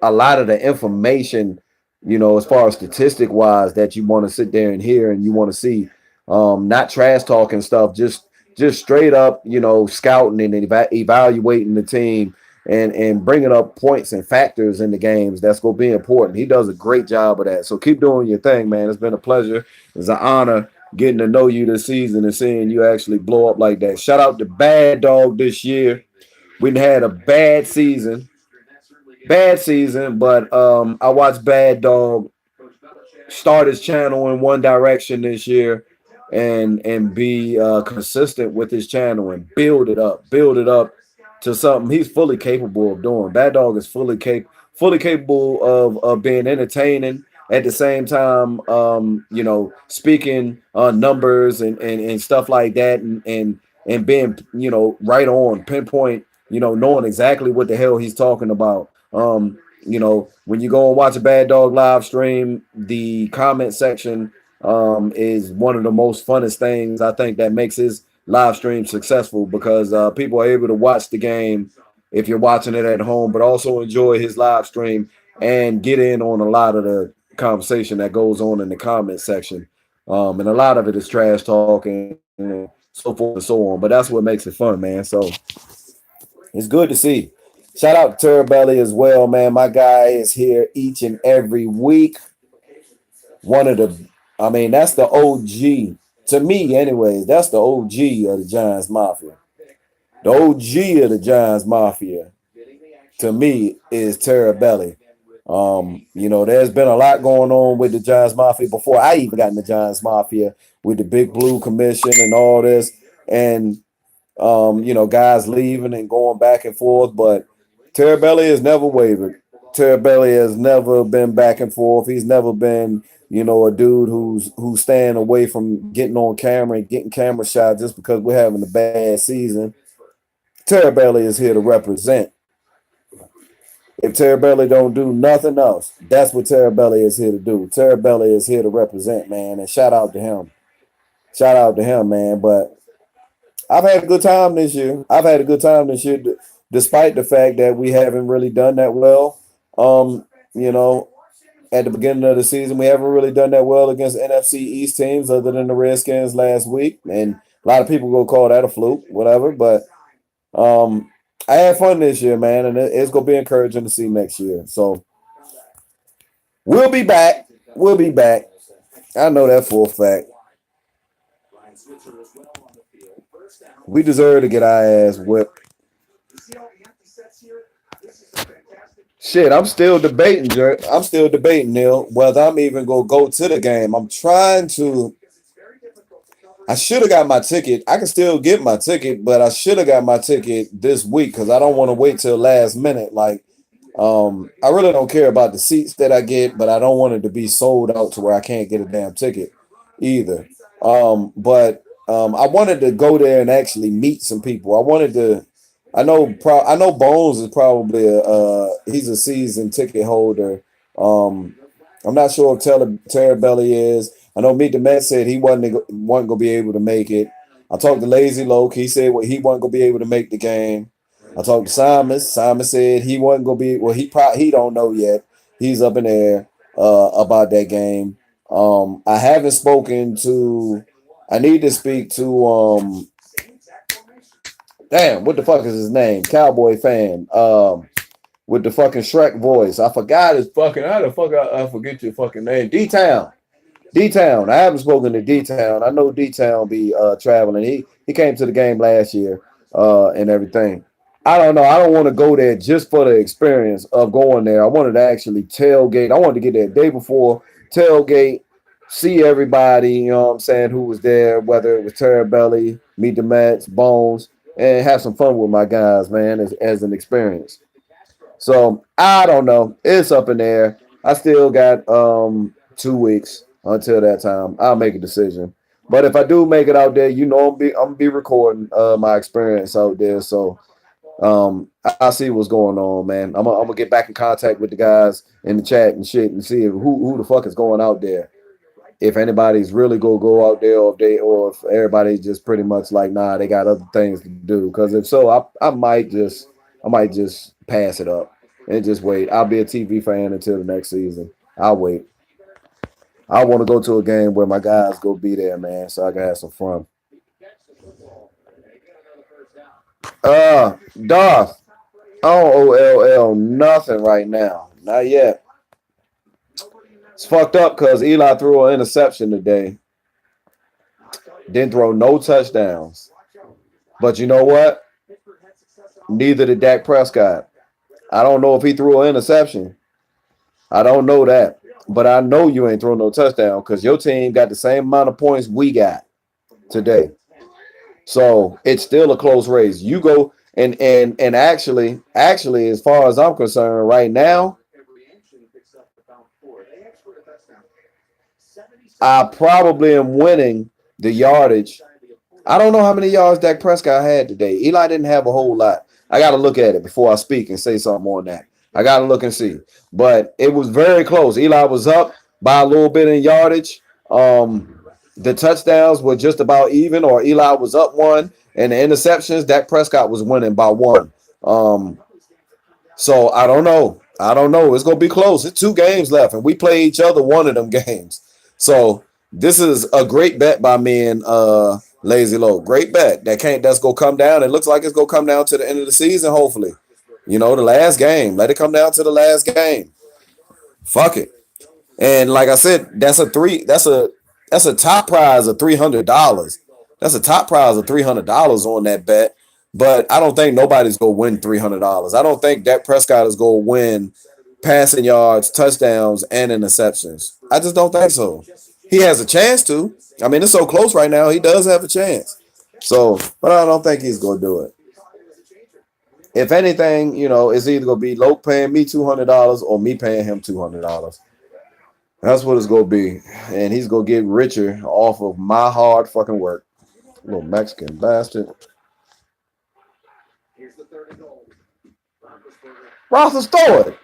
a lot of the information, as far as statistic wise, that you want to sit there and hear and you want to see, not trash talking stuff, just straight up, scouting and evaluating the team and bringing up points and factors in the games. That's going to be important. He does a great job of that. So keep doing your thing, man. It's been a pleasure. It's an honor getting to know you this season and seeing you actually blow up like that. Shout out to Bad Dog this year. We had a bad season, but I watched Bad Dog start his channel in one direction this year and be consistent with his channel and build it up to something he's fully capable of doing. Bad Dog is fully capable of being entertaining at the same time, speaking numbers and stuff like that and being, right on, pinpoint, knowing exactly what the hell he's talking about. When you go and watch a Bad Dog live stream, the comment section is one of the most funnest things I think that makes his live stream successful, because people are able to watch the game if you're watching it at home, but also enjoy his live stream and get in on a lot of the conversation that goes on in the comment section. And a lot of it is trash talking and so forth and so on, but that's what makes it fun, man. So it's good to see. Shout out to Terabelli as well, man. My guy is here each and every week. That's the OG. To me, anyways, that's the OG of the Giants Mafia. The OG of the Giants Mafia, to me, is Terabelli. There's been a lot going on with the Giants Mafia before I even got in the Giants Mafia with the Big Blue Commission and all this. And, guys leaving and going back and forth. But Terabelli has never wavered. Terabelli has never been back and forth. He's never been, a dude who's staying away from getting on camera and getting camera shots just because we're having a bad season. Terabelli is here to represent. If Terabelli don't do nothing else, that's what Terabelli is here to do. Terabelli is here to represent, man, and shout out to him. Shout out to him, man. But I've had a good time this year. Despite the fact that we haven't really done that well. At the beginning of the season, we haven't really done that well against NFC East teams other than the Redskins last week. And a lot of people will call that a fluke, whatever. But I had fun this year, man, and it's going to be encouraging to see next year. So we'll be back. I know that for a fact. We deserve to get our ass whipped. Shit, I'm still debating, Neil, whether I'm even going to go to the game. I should have got my ticket. I can still get my ticket, but I should have got my ticket this week because I don't want to wait till last minute. Like, I really don't care about the seats that I get, but I don't want it to be sold out to where I can't get a damn ticket either. But I wanted to go there and actually meet some people. I know Bones is probably he's a season ticket holder. I'm not sure if Terabelli is. I know Meet the Met said he wasn't going to be able to make it. I talked to Lazy Loke. He said he wasn't going to be able to make the game. I talked to Simon. Simon said he wasn't going to be. Well, he don't know yet. He's up in the air about that game. I haven't spoken to. I need to speak to Damn, what the fuck is his name? Cowboy fan. With the fucking Shrek voice. I forgot his fucking. How the fuck I forget your fucking name? D-Town. D-Town. I haven't spoken to D-Town. I know D-Town be traveling. He came to the game last year and everything. I don't know. I don't want to go there just for the experience of going there. I wanted to actually tailgate. I wanted to get there day before, tailgate, see everybody, you know what I'm saying, who was there, whether it was Terry Belly, Meet the Mets, Bones, and have some fun with my guys, man, as an experience. So I don't know. It's up in there. I still got 2 weeks until that time. I'll make a decision. But if I do make it out there, I'm be recording my experience out there. So I see what's going on, man. I'm gonna get back in contact with the guys in the chat and shit and see who the fuck is going out there. If anybody's really gonna go out there, or if everybody's just pretty much like, nah, they got other things to do. Because if so, I might just pass it up and just wait. I'll be a TV fan until the next season. I'll wait. I want to go to a game where my guys go be there, man, so I can have some fun. Darth. I don't owe LL nothing right now. Not yet. It's fucked up because Eli threw an interception today. Didn't throw no touchdowns. But you know what? Neither did Dak Prescott. I don't know if he threw an interception. I don't know that. But I know you ain't throwing no touchdown because your team got the same amount of points we got today. So it's still a close race. You go and actually, as far as I'm concerned, right now, I probably am winning the yardage. I don't know how many yards Dak Prescott had today. Eli didn't have a whole lot. I got to look at it before I speak and say something on that. I got to look and see. But it was very close. Eli was up by a little bit in yardage. The touchdowns were just about even, or Eli was up one. And the interceptions, Dak Prescott was winning by one. So I don't know. It's going to be close. It's 2 games left, and we play each other one of them games. So this is a great bet by me and Lazy Low. Great bet. That's gonna come down. It looks like it's gonna come down to the end of the season, hopefully. The last game. Let it come down to the last game. Fuck it. And like I said, that's a top prize of $300. That's a top prize of $300 on that bet. But I don't think nobody's gonna win $300. I don't think Dak Prescott is gonna win passing yards, touchdowns, and interceptions. I just don't think so. He has a chance to. I mean, it's so close right now. He does have a chance. So, but I don't think he's going to do it. If anything, it's either going to be Loke paying me $200 or me paying him $200. That's what it's going to be. And he's going to get richer off of my hard fucking work. Little Mexican bastard. Roethlisberger.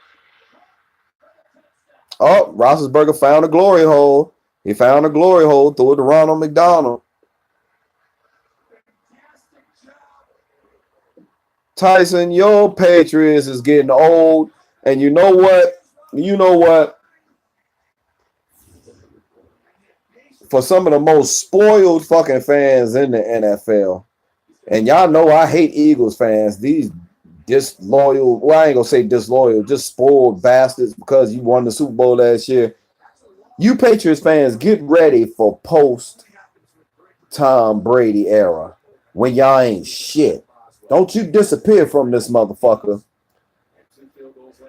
Oh, Roethlisberger found a glory hole. He found a glory hole, threw it to Ronald McDonald. Tyson, your Patriots is getting old. And you know what? For some of the most spoiled fucking fans in the NFL, and y'all know I hate Eagles fans, these disloyal, well, I ain't gonna say disloyal, just spoiled bastards because you won the Super Bowl last year. You Patriots fans, get ready for post Tom Brady era when y'all ain't shit. Don't you disappear from this motherfucker.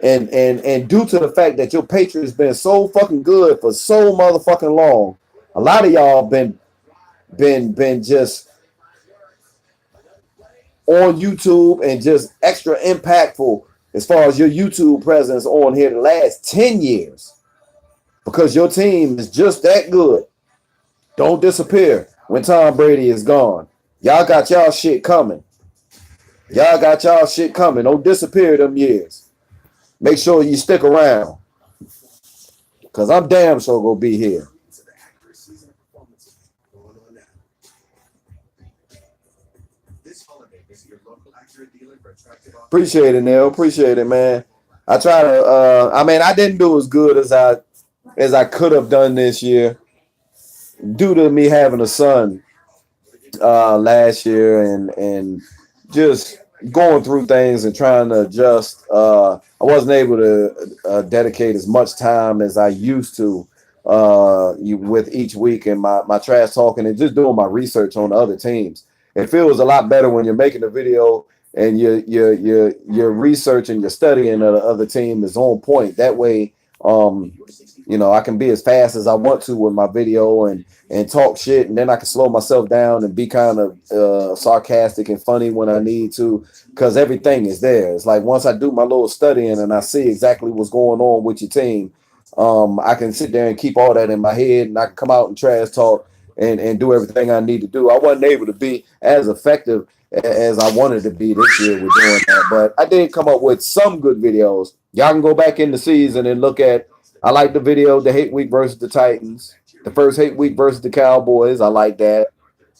And due to the fact that your Patriots been so fucking good for so motherfucking long, a lot of y'all been just on YouTube and just extra impactful as far as your YouTube presence on here the last 10 years. Because your team is just that good. Don't disappear when Tom Brady is gone. Y'all got y'all shit coming. Don't disappear them years. Make sure you stick around. Because I'm damn sure gonna be here. Appreciate it, Neil. Appreciate it, man. I try to I didn't do as good as I could have done this year due to me having a son last year and just going through things and trying to adjust. I wasn't able to dedicate as much time as I used to with each week and my trash talking and just doing my research on the other teams. It feels a lot better when you're making a video and your research and your studying of the other team is on point. That way, I can be as fast as I want to with my video and talk shit, and then I can slow myself down and be kind of sarcastic and funny when I need to, because everything is there. It's like once I do my little studying and I see exactly what's going on with your team, I can sit there and keep all that in my head, and I can come out and trash talk and do everything I need to do. I wasn't able to be as effective as I wanted to be this year with doing that, but I did come up with some good videos. Y'all can go back in the season and look at. I like the video, the hate week versus the Titans, the first hate week versus the Cowboys. I like that.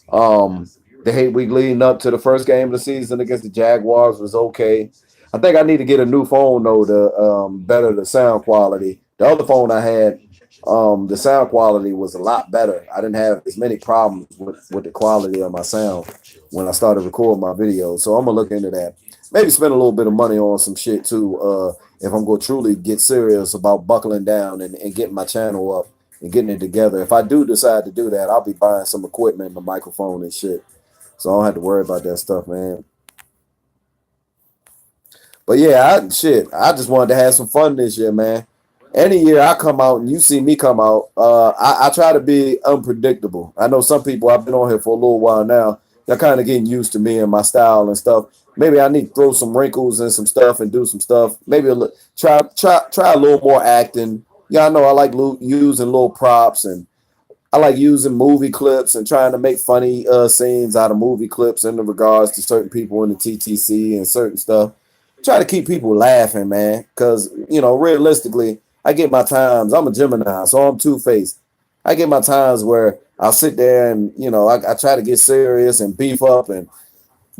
The hate week leading up to the first game of the season against the Jaguars was okay. I think I need to get a new phone though to better the sound quality. The other phone I had, the sound quality was a lot better. I didn't have as many problems with the quality of my sound when I started recording my videos. So I'm gonna look into that. Maybe spend a little bit of money on some shit too. If I'm gonna truly get serious about buckling down and getting my channel up and getting it together. If I do decide to do that, I'll be buying some equipment, a microphone and shit. So I don't have to worry about that stuff, man. But yeah, I just wanted to have some fun this year, man. Any year I come out and you see me come out, I try to be unpredictable. I know some people, I've been on here for a little while now, they're kind of getting used to me and my style and stuff. Maybe I need to throw some wrinkles and some stuff and do some stuff. Maybe try a little more acting. Yeah, I know I like using little props, and I like using movie clips and trying to make funny scenes out of movie clips in regards to certain people in the TTC and certain stuff. Try to keep people laughing, man, because, realistically, I get my times. I'm a Gemini, so I'm two-faced. I get my times where I'll sit there and, I try to get serious and beef up and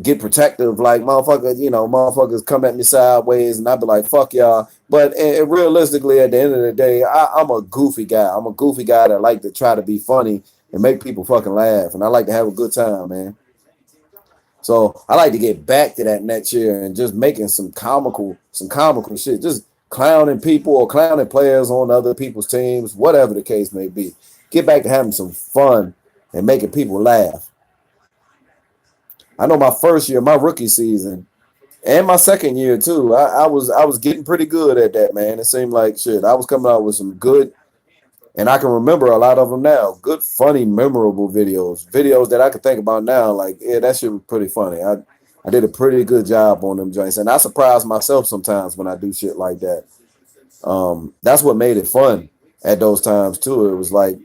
get protective, like motherfuckers come at me sideways, and I'd be like, fuck y'all. But realistically, at the end of the day, I'm a goofy guy. I'm a goofy guy that like to try to be funny and make people fucking laugh, and I like to have a good time, man. So I like to get back to that next year and just making some comical shit, just clowning people or clowning players on other people's teams, whatever the case may be. Get back to having some fun and making people laugh. I know my first year, my rookie season, and my second year too, I was getting pretty good at that, man. It seemed like shit. I was coming out with some good, and I can remember a lot of them now. Good, funny, memorable videos that I could think about now. Like, yeah, that shit was pretty funny. I did a pretty good job on them joints, and I surprise myself sometimes when I do shit like that. That's what made it fun at those times too. It was like,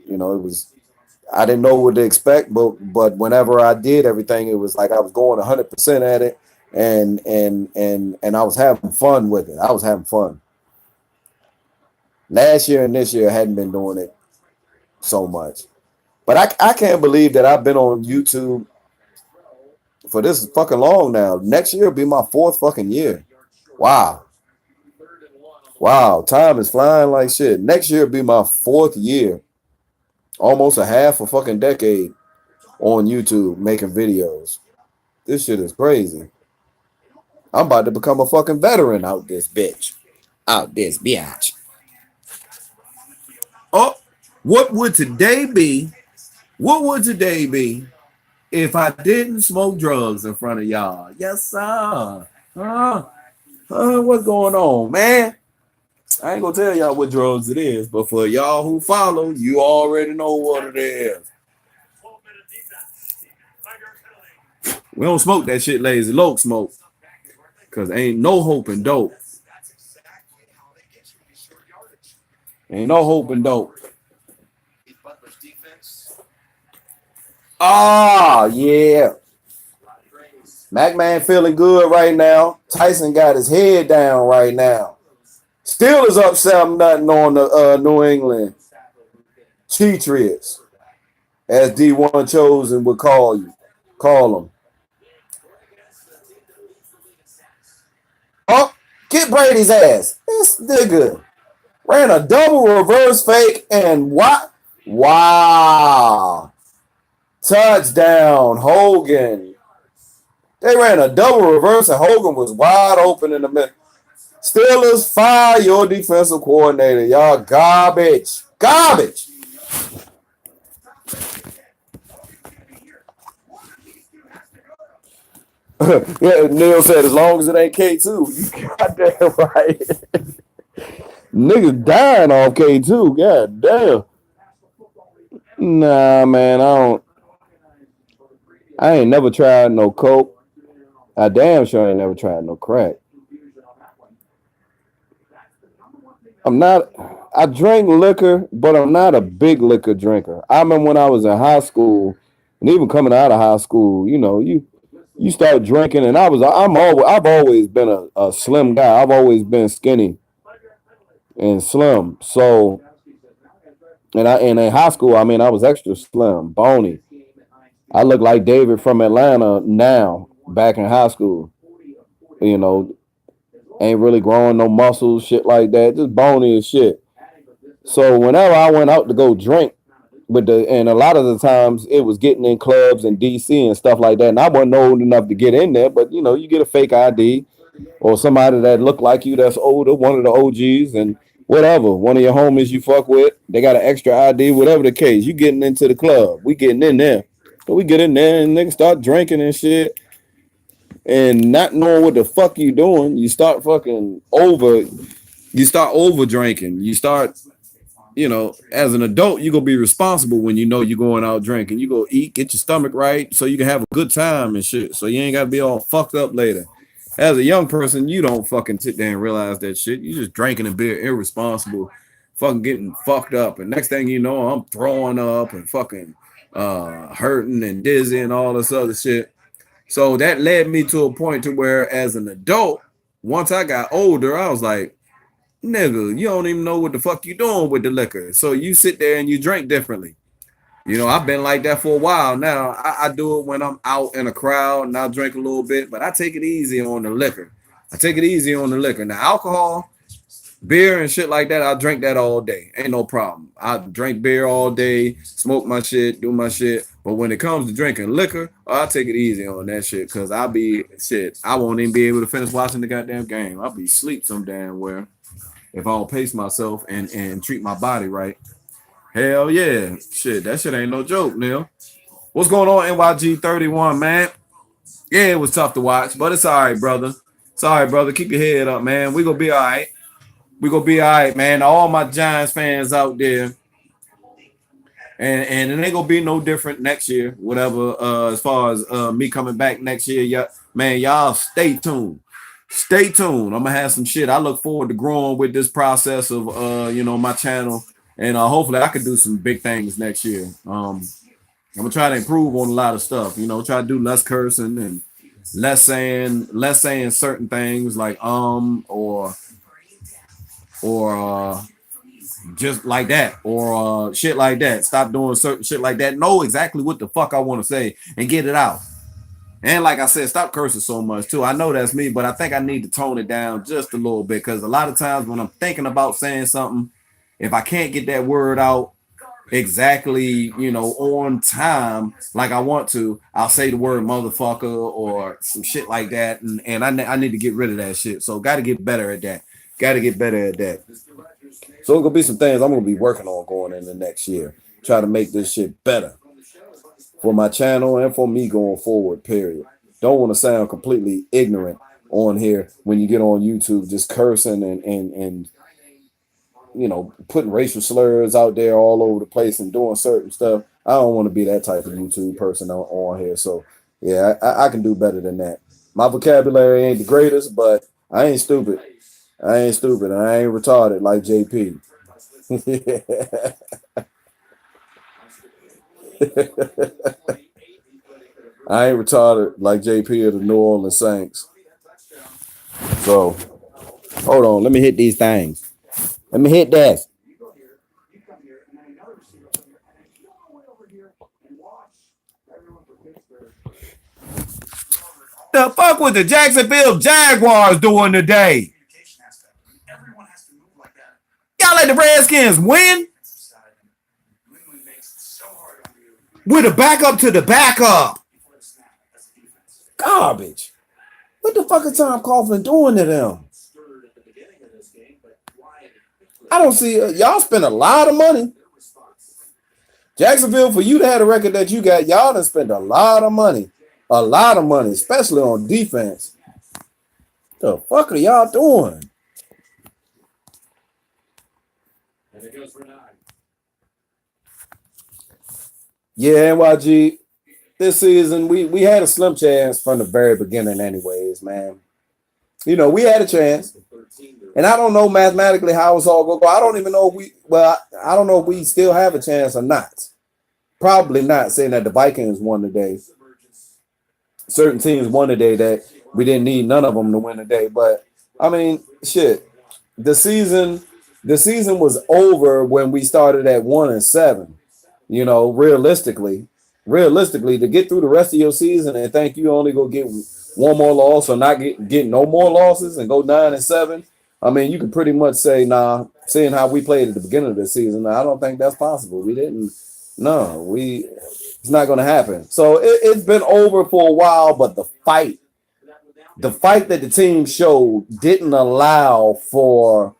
I didn't know what to expect, but whenever I did everything, it was like I was going 100% at it, and I was having fun with it. I was having fun. Last year and this year, I hadn't been doing it so much, but I can't believe that I've been on YouTube for this fucking long now. Next year will be my fourth fucking year. Wow, time is flying like shit. Next year will be my fourth year, almost a half a fucking decade on YouTube making videos. This shit is crazy. I'm about to become a fucking veteran out this bitch. Out this bitch. Oh, what would today be? What would today be if I didn't smoke drugs in front of y'all? Yes, sir. What's going on, man? I ain't gonna tell y'all what drugs it is, but for y'all who follow, you already know what it is. We don't smoke that shit Lazy Loke smoke, because ain't no hope in dope. Ain't no hope in dope. Ah, yeah. McMahon feeling good right now. Tyson got his head down right now. Still is up 7-0 on the New England Patriots, as D1 Chosen would call them. Oh, get Brady's ass. This nigga ran a double reverse fake and what? Wow. Touchdown, Hogan. They ran a double reverse and Hogan was wide open in the middle. Steelers, fire your defensive coordinator. Y'all garbage. Garbage. Yeah, Neil said as long as it ain't K2. You goddamn right. Niggas dying off K2. God damn. Nah, man, I ain't never tried no coke. I damn sure ain't never tried no crack. I'm not. I drink liquor, but I'm not a big liquor drinker. I remember when I was in high school, and even coming out of high school, you start drinking, and I've always been a slim guy. I've always been skinny and slim. So, and in high school, I mean, I was extra slim, bony. I look like David from Atlanta now. Back in high school, you know, ain't really growing no muscles, shit like that, just bony as shit. So whenever I went out to go drink and a lot of the times it was getting in clubs in DC and stuff like that. And I wasn't old enough to get in there, but you get a fake ID or somebody that look like you that's older, one of the OGs and whatever, one of your homies you fuck with, they got an extra ID, whatever the case. You getting into the club, we getting in there. So we get in there and niggas start drinking and shit and not knowing what the fuck you doing. You start over drinking. You start as an adult, you're gonna be responsible when you're going out drinking. You go eat, get your stomach right, so you can have a good time and shit. So you ain't gotta be all fucked up later. As a young person, you don't fucking sit there and realize that shit. You just drinking and being irresponsible, fucking getting fucked up. And next thing you know, I'm throwing up and fucking hurting and dizzy and all this other shit. So that led me to a point to where as an adult, once I got older, I was like, nigga, you don't even know what the fuck you doing with the liquor. So you sit there and you drink differently. I've been like that for a while now. I do it when I'm out in a crowd and I'll drink a little bit, but I take it easy on the liquor. Now, alcohol, beer and shit like that, I drink that all day. Ain't no problem. I drink beer all day, smoke my shit, do my shit. But when it comes to drinking liquor, I take it easy on that shit because I won't even be able to finish watching the goddamn game. I'll be asleep some damn where if I don't pace myself and treat my body right. Hell yeah. Shit, that shit ain't no joke, Neil. What's going on, NYG 31, man? Yeah, it was tough to watch, but it's all right, brother. It's all right, brother. Keep your head up, man. We gonna be all right. Man. All my Giants fans out there. And it ain't gonna be no different next year, whatever. As far as me coming back next year, yeah, man, y'all stay tuned. Stay tuned. I'm gonna have some shit. I look forward to growing with this process of my channel, and hopefully I can do some big things next year. I'm gonna try to improve on a lot of stuff. Try to do less cursing and less saying certain things like or just like that or shit like that. Stop doing certain shit like that. Know exactly what the fuck I want to say and get it out. And like I said, stop cursing so much too. I know that's me, but I think I need to tone it down just a little bit because a lot of times when I'm thinking about saying something, if I can't get that word out exactly, on time like I want to, I'll say the word motherfucker or some shit like that. And I need to get rid of that shit. So got to get better at that. So it's going to be some things I'm going to be working on going into next year. Try to make this shit better for my channel and for me going forward, period. Don't want to sound completely ignorant on here when you get on YouTube, just cursing and putting racial slurs out there all over the place and doing certain stuff. I don't want to be that type of YouTube person on here. So, yeah, I can do better than that. My vocabulary ain't the greatest, but I ain't stupid. I ain't retarded like JP. I ain't retarded like JP of the New Orleans Saints. So, hold on. Let me hit these things. Let me hit this. The fuck was the Jacksonville Jaguars doing today? Y'all let the Redskins win? With a backup to the backup. garbage. What the fuck is Tom Coughlin doing to them? I don't see y'all spend a lot of money. Jacksonville, for you to have the record that you got, y'all done spend a lot of money, especially on defense. The fuck are y'all doing? Yeah, NYG, this season we had a slim chance from the very beginning anyways, man. You know, we had a chance. And I don't know mathematically how it's all going to go. I don't even know if I don't know if we still have a chance or not. Probably not, saying that the Vikings won today. Certain teams won today that we didn't need none of them to win today. But, I mean, shit. The season was over when we started at 1-7. You know, realistically, to get through the rest of your season and think you only go get one more loss or not get no more losses and go 9-7. I mean, you can pretty much say, nah, seeing how we played at the beginning of the season, I don't think that's possible. It's not going to happen. So it's been over for a while, but the fight that the team showed didn't allow for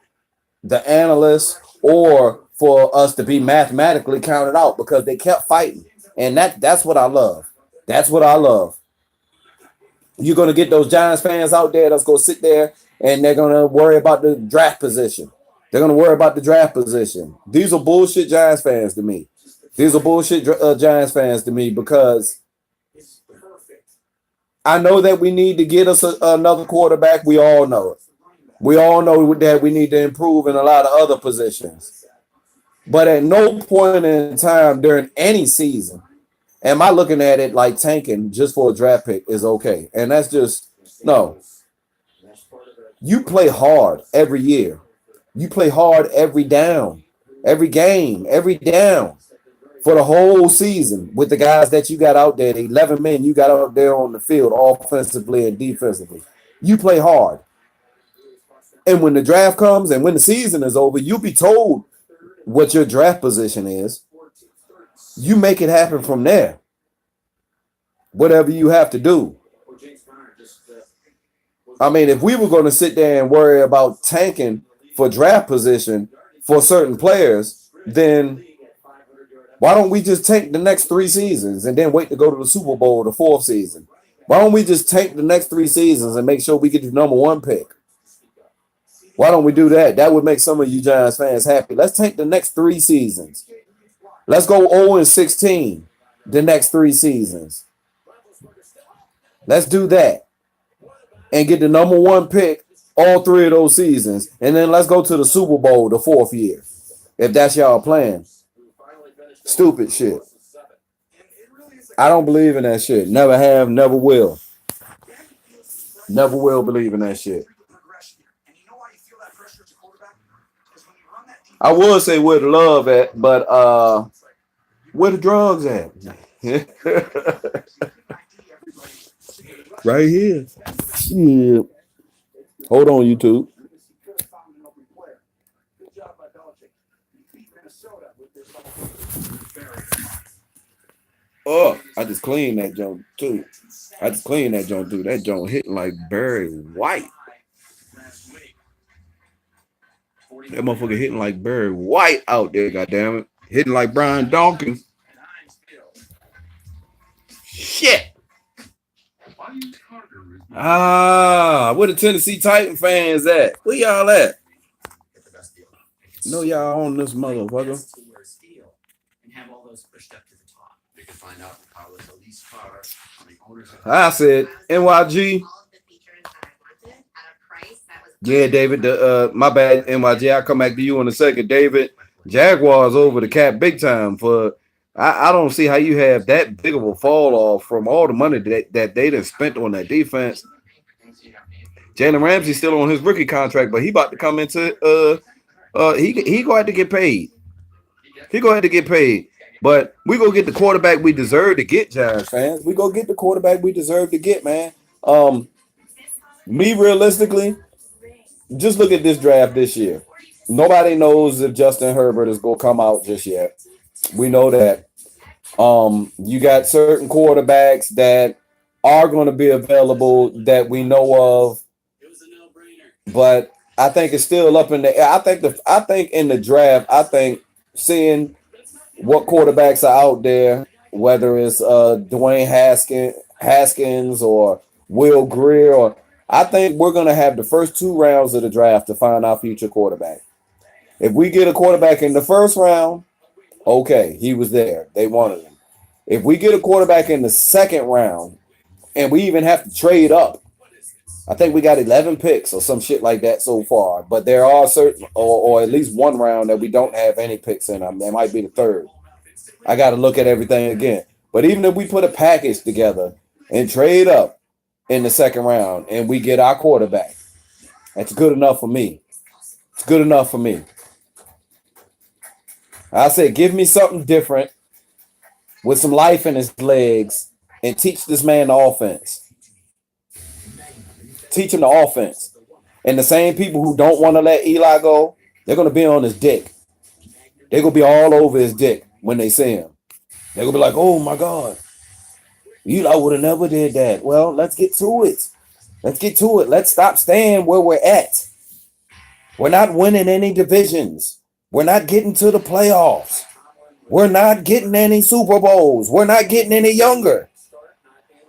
the analysts or for us to be mathematically counted out because they kept fighting. And that's what I love. That's what I love. You're going to get those Giants fans out there that's going to sit there and they're going to worry about the draft position. They're going to worry about the draft position. These are bullshit Giants fans to me. Giants fans to me because I know that we need to get us another quarterback. We all know it. We all know that we need to improve in a lot of other positions. But at no point in time during any season am I looking at it like tanking just for a draft pick is okay. And that's just, no. You play hard every year. You play hard every down, every game, every down for the whole season with the guys that you got out there, the 11 men you got out there on the field offensively and defensively. You play hard. And when the draft comes and when the season is over, you'll be told what your draft position is. You make it happen from there. Whatever you have to do. I mean, if we were going to sit there and worry about tanking for draft position for certain players, then why don't we just tank the next 3 seasons and then wait to go to the Super Bowl the 4th season? Why don't we just tank the next 3 seasons and make sure we get the number 1 pick? Why don't we do that? That would make some of you Giants fans happy. Let's tank the next 3 seasons. Let's go 0-16 the next 3 seasons. Let's do that. And get the number 1 pick all 3 of those seasons. And then let's go to the Super Bowl the 4th year. If that's y'all plan. Stupid shit. I don't believe in that shit. Never have, never will. Never will believe in that shit. I would say where the love at, but where the drugs at? Right here. Yeah. Hold on, YouTube. Oh, I just cleaned that joint too. That joint hitting like Barry White. That motherfucker hitting like Barry White out there, goddammit. Hitting like Brian Dawkins. Shit. Where the Tennessee Titan fans at? Where y'all at? No, y'all on this motherfucker. I said NYG. Yeah, David. My bad, NYG. I'll come back to you in a second, David. Jaguars over the cap big time for. I don't see how you have that big of a fall off from all the money that they done spent on that defense. Jalen Ramsey's still on his rookie contract, but he about to come into he going to get paid. But we go get the quarterback we deserve to get, Giants fans. We go get the quarterback we deserve to get, man. Me realistically, just look at this draft this year. Nobody knows if Justin Herbert is going to come out just yet. We know that. You got certain quarterbacks that are going to be available that we know of, but I think it's still up in the air. I think in the draft, I think seeing what quarterbacks are out there, whether it's Dwayne Haskins or Will Greer, or I think we're going to have the first 2 rounds of the draft to find our future quarterback. If we get a quarterback in the first round, okay, he was there. They wanted him. If we get a quarterback in the second round, and we even have to trade up, I think we got 11 picks or some shit like that so far. But there are certain, or at least 1 round that we don't have any picks in them. That might be the third. I got to look at everything again. But even if we put a package together and trade up in the second round and we get our quarterback, that's good enough for me. It's good enough for me. I said, give me something different with some life in his legs and teach this man the offense. Teach him the offense. And the same people who don't want to let Eli go, they're going to be on his dick. They're going to be all over his dick when they see him. They're going to be like, oh, my God. Eli would have never did that. Well, let's get to it. Let's get to it. Let's stop staying where we're at. We're not winning any divisions. We're not getting to the playoffs. We're not getting any Super Bowls. We're not getting any younger.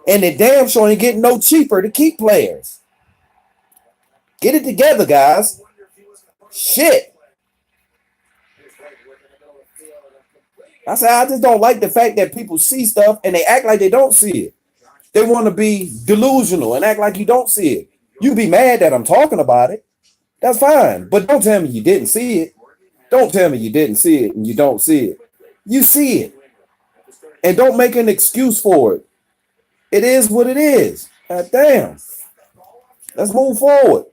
And the damn sure ain't getting no cheaper to keep players. Get it together, guys. Shit. I said, I just don't like the fact that people see stuff and they act like they don't see it. They want to be delusional and act like you don't see it. You be mad that I'm talking about it. That's fine. But don't tell me you didn't see it. Don't tell me you didn't see it and you don't see it. You see it. And don't make an excuse for it. It is what it is. God damn. Let's move forward.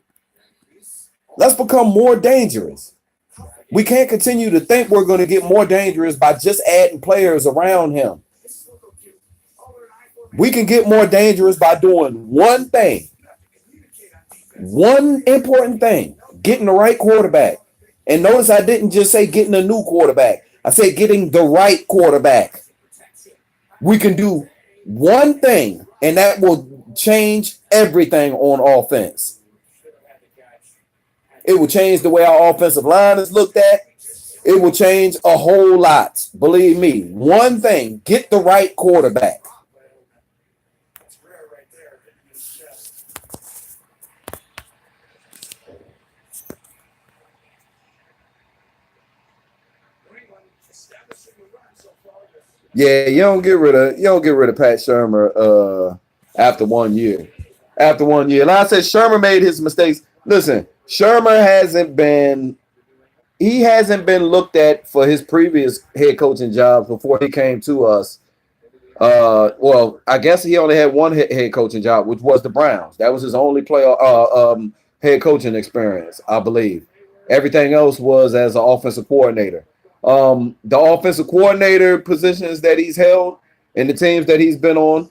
Let's become more dangerous. We can't continue to think we're going to get more dangerous by just adding players around him. We can get more dangerous by doing one thing. One important thing. Getting the right quarterback. And notice I didn't just say getting a new quarterback. I said getting the right quarterback. We can do one thing, and that will change everything on offense. It will change the way our offensive line is looked at. It will change a whole lot. Believe me. One thing, get the right quarterback. Yeah, you don't get rid of Pat Shurmur after 1 year. After 1 year. Like I said, Shurmur made his mistakes. Listen, Shurmur hasn't been looked at for his previous head coaching jobs before he came to us. Well, I guess he only had one head coaching job, which was the Browns. That was his only head coaching experience, I believe. Everything else was as an offensive coordinator. The offensive coordinator positions that he's held and the teams that he's been on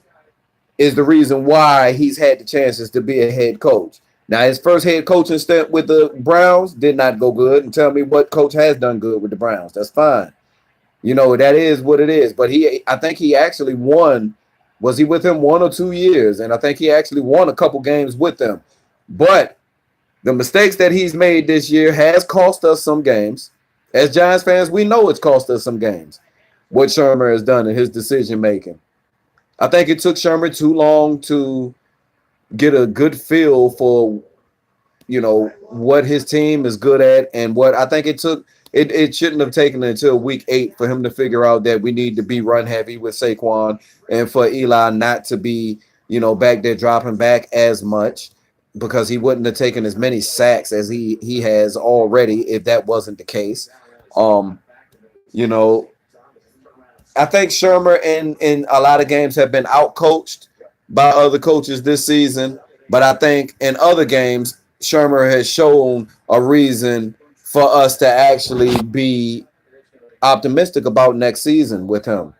is the reason why he's had the chances to be a head coach. Now, his first head coaching stint with the Browns did not go good. And tell me what coach has done good with the Browns. That's fine. You know, that is what it is. But I think he actually won. Was he with him 1 or 2 years? And I think he actually won a couple games with them. But the mistakes that he's made this year has cost us some games. As Giants fans, we know it's cost us some games. What Shurmur has done in his decision making. I think it took Shurmur too long to get a good feel for, you know, what his team is good at and what I think it took. It shouldn't have taken until week 8 for him to figure out that we need to be run heavy with Saquon and for Eli not to be, you know, back there dropping back as much because he wouldn't have taken as many sacks as he has already if that wasn't the case. You know, I think Shurmur in a lot of games have been outcoached by other coaches this season, but I think in other games, Shurmur has shown a reason for us to actually be optimistic about next season with him.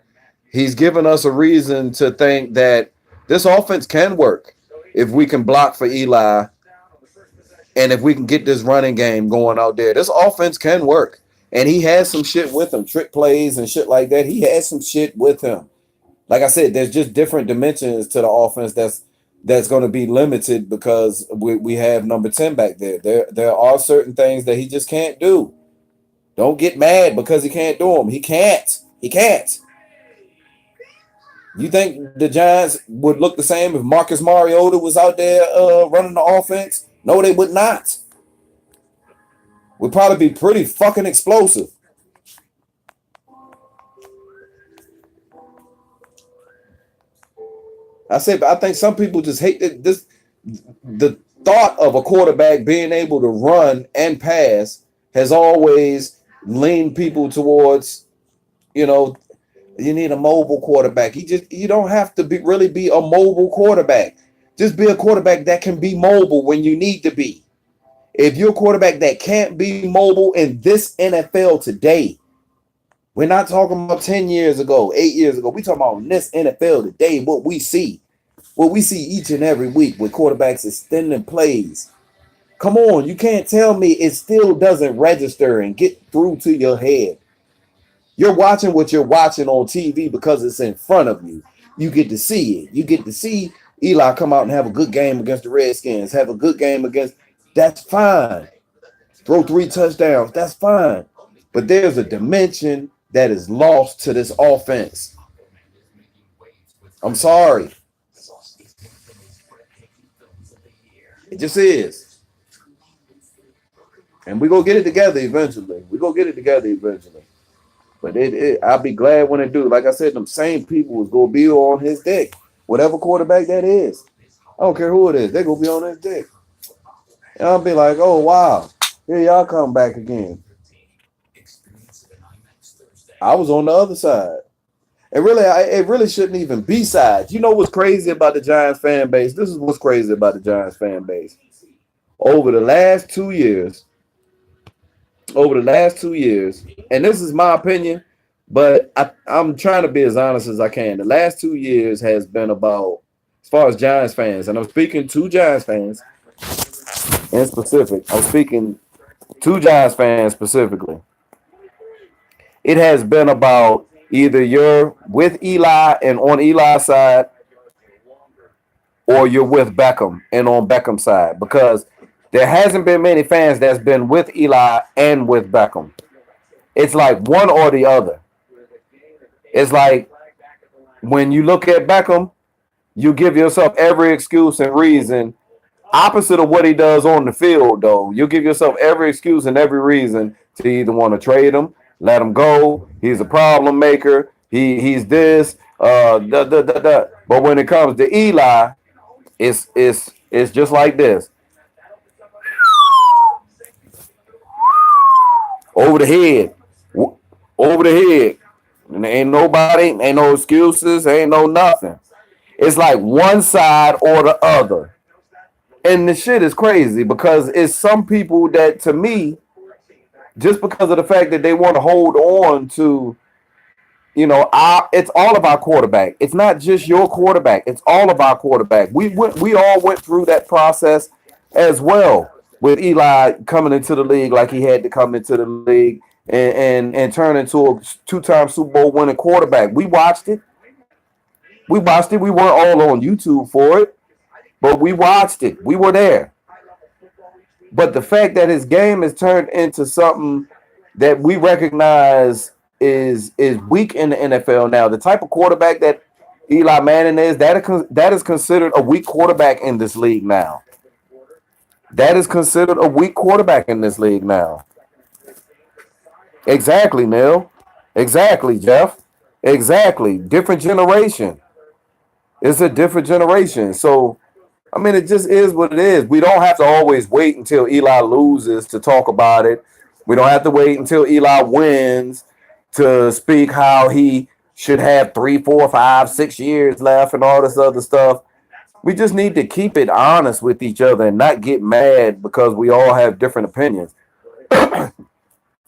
He's given us a reason to think that this offense can work if we can block for Eli and if we can get this running game going out there. This offense can work. And he has some shit with him, trick plays and shit like that. He has some shit with him. like I said, there's just different dimensions to the offense that's going to be limited because we have number 10 back there. There are certain things that he just can't do. Don't get mad because he can't do them. He can't. He can't. You think the Giants would look the same if Marcus Mariota was out there running the offense? No, they would not. Would probably be pretty fucking explosive. I think some people just hate this. The thought of a quarterback being able to run and pass has always leaned people towards, you need a mobile quarterback. You don't have to really be a mobile quarterback. Just be a quarterback that can be mobile when you need to be. If you're a quarterback that can't be mobile in this NFL today, we're not talking about 10 years ago, 8 years ago. We're talking about in this NFL today, what we see each and every week with quarterbacks extending plays. Come on, you can't tell me it still doesn't register and get through to your head. You're watching what you're watching on TV because it's in front of you. You get to see it. You get to see Eli come out and have a good game against the Redskins, have a good game against. That's fine. Throw 3 touchdowns. That's fine. But there's a dimension that is lost to this offense. I'm sorry. It just is. And we're going to get it together eventually. But I'll be glad when it do. Like I said, them same people is going to be on his dick. Whatever quarterback that is. I don't care who it is. They're going to be on his dick. And I'll be like, oh, wow. Here y'all come back again. I was on the other side. And really, it really shouldn't even be sides. You know what's crazy about the Giants fan base? This is what's crazy about the Giants fan base. Over the last 2 years, and this is my opinion, but I'm trying to be as honest as I can. The last 2 years has been about, as far as Giants fans, and I'm speaking to Giants fans in specific. I'm speaking to Giants fans specifically. It has been about either you're with Eli and on Eli's side, or you're with Beckham and on Beckham's side, because there hasn't been many fans that's been with Eli and with Beckham. It's like one or the other. It's like when you look at Beckham, you give yourself every excuse and reason, opposite of what he does on the field, though. You give yourself every excuse and every reason to either want to trade him, let him go. He's a problem maker. He's this. But when it comes to Eli, it's just like this. Over the head. And ain't no excuses, ain't no nothing. It's like one side or the other. And the shit is crazy because it's some people that, to me, just because of the fact that they want to hold on to, it's all of our quarterback. It's not just your quarterback. It's all of our quarterback. We all went through that process as well with Eli coming into the league like he had to come into the league and turn into a 2-time Super Bowl winning quarterback. We watched it. We weren't all on YouTube for it, but we watched it. We were there. But the fact that his game has turned into something that we recognize is weak in the NFL now. The type of quarterback that Eli Manning is, that is considered a weak quarterback in this league now. Exactly, Neil. Exactly, Jeff. Exactly. Different generation. It's a different generation. So, I mean, it just is what it is. We don't have to always wait until Eli loses to talk about it. We don't have to wait until Eli wins to speak how he should have 3, 4, 5, 6 years left and all this other stuff. We just need to keep it honest with each other and not get mad because we all have different opinions.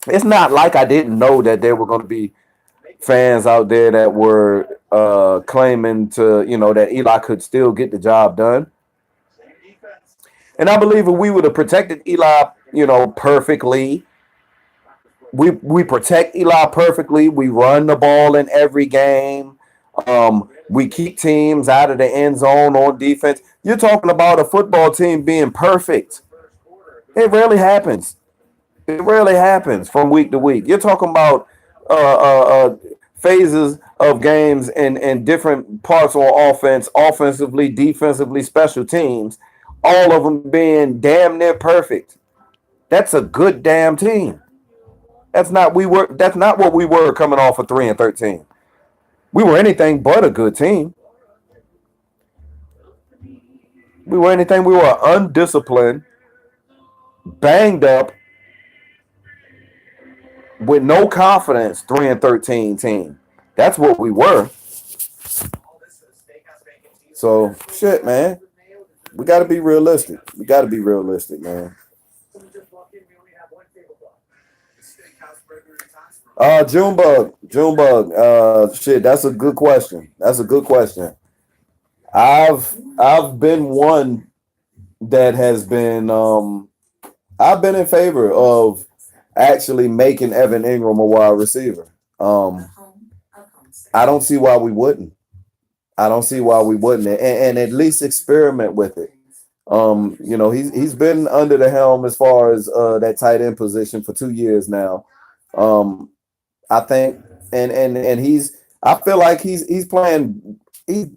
It's not like I didn't know that there were going to be fans out there that were claiming to, that Eli could still get the job done. And I believe if we would have protected Eli, perfectly, we protect Eli perfectly. We run the ball in every game. We keep teams out of the end zone on defense. You're talking about a football team being perfect. It rarely happens. It rarely happens from week to week. You're talking about uh, uh, uh, phases of games and different parts on offense, offensively, defensively, special teams, all of them being damn near perfect. That's a good damn team. That's not what we were coming off of 3-13. We were anything but a good team. We were anything. We were undisciplined, banged up, with no confidence 3-13 team. That's what we were. So shit, man. We got to be realistic. We got to be realistic, man. Junebug. Shit. That's a good question. That's a good question. I've been one that has been I've been in favor of actually making Evan Ingram a wide receiver. I don't see why we wouldn't. I don't see why we wouldn't, and at least experiment with it. He's been under the helm as far as that tight end position for 2 years now. I think, and I feel like he's playing. He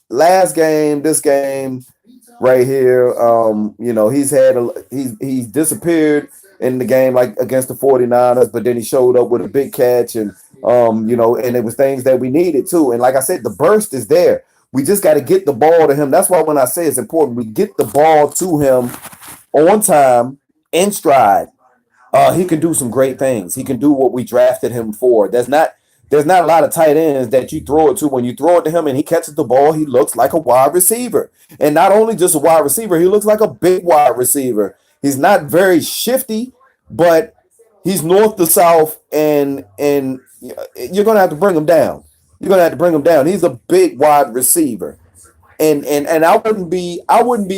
last game, this game right here. He's disappeared in the game like against the 49ers, but then he showed up with a big catch and and it was things that we needed too. And like I said, the burst is there. We just got to get the ball to him. That's why when I say it's important, we get the ball to him on time, in stride. He can do some great things. He can do what we drafted him for. There's not a lot of tight ends that you throw it to. When you throw it to him and he catches the ball, he looks like a wide receiver. And not only just a wide receiver, he looks like a big wide receiver. He's not very shifty, but he's north to south, and you're gonna have to bring him down. You're gonna have to bring him down. He's a big wide receiver. And I wouldn't be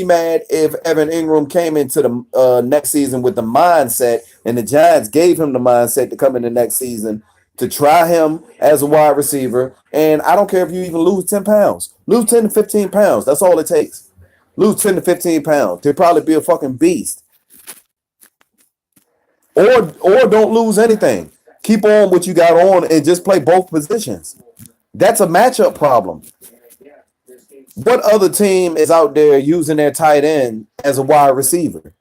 mad if Evan Ingram came into the next season with the mindset, and the Giants gave him the mindset to come in the next season to try him as a wide receiver. And I don't care if you even lose 10 pounds, lose 10 to 15 pounds. That's all it takes. Lose 10 to 15 pounds. He'll probably be a fucking beast. Or don't lose anything. Keep on what you got on and just play both positions. That's a matchup problem. What other team is out there using their tight end as a wide receiver?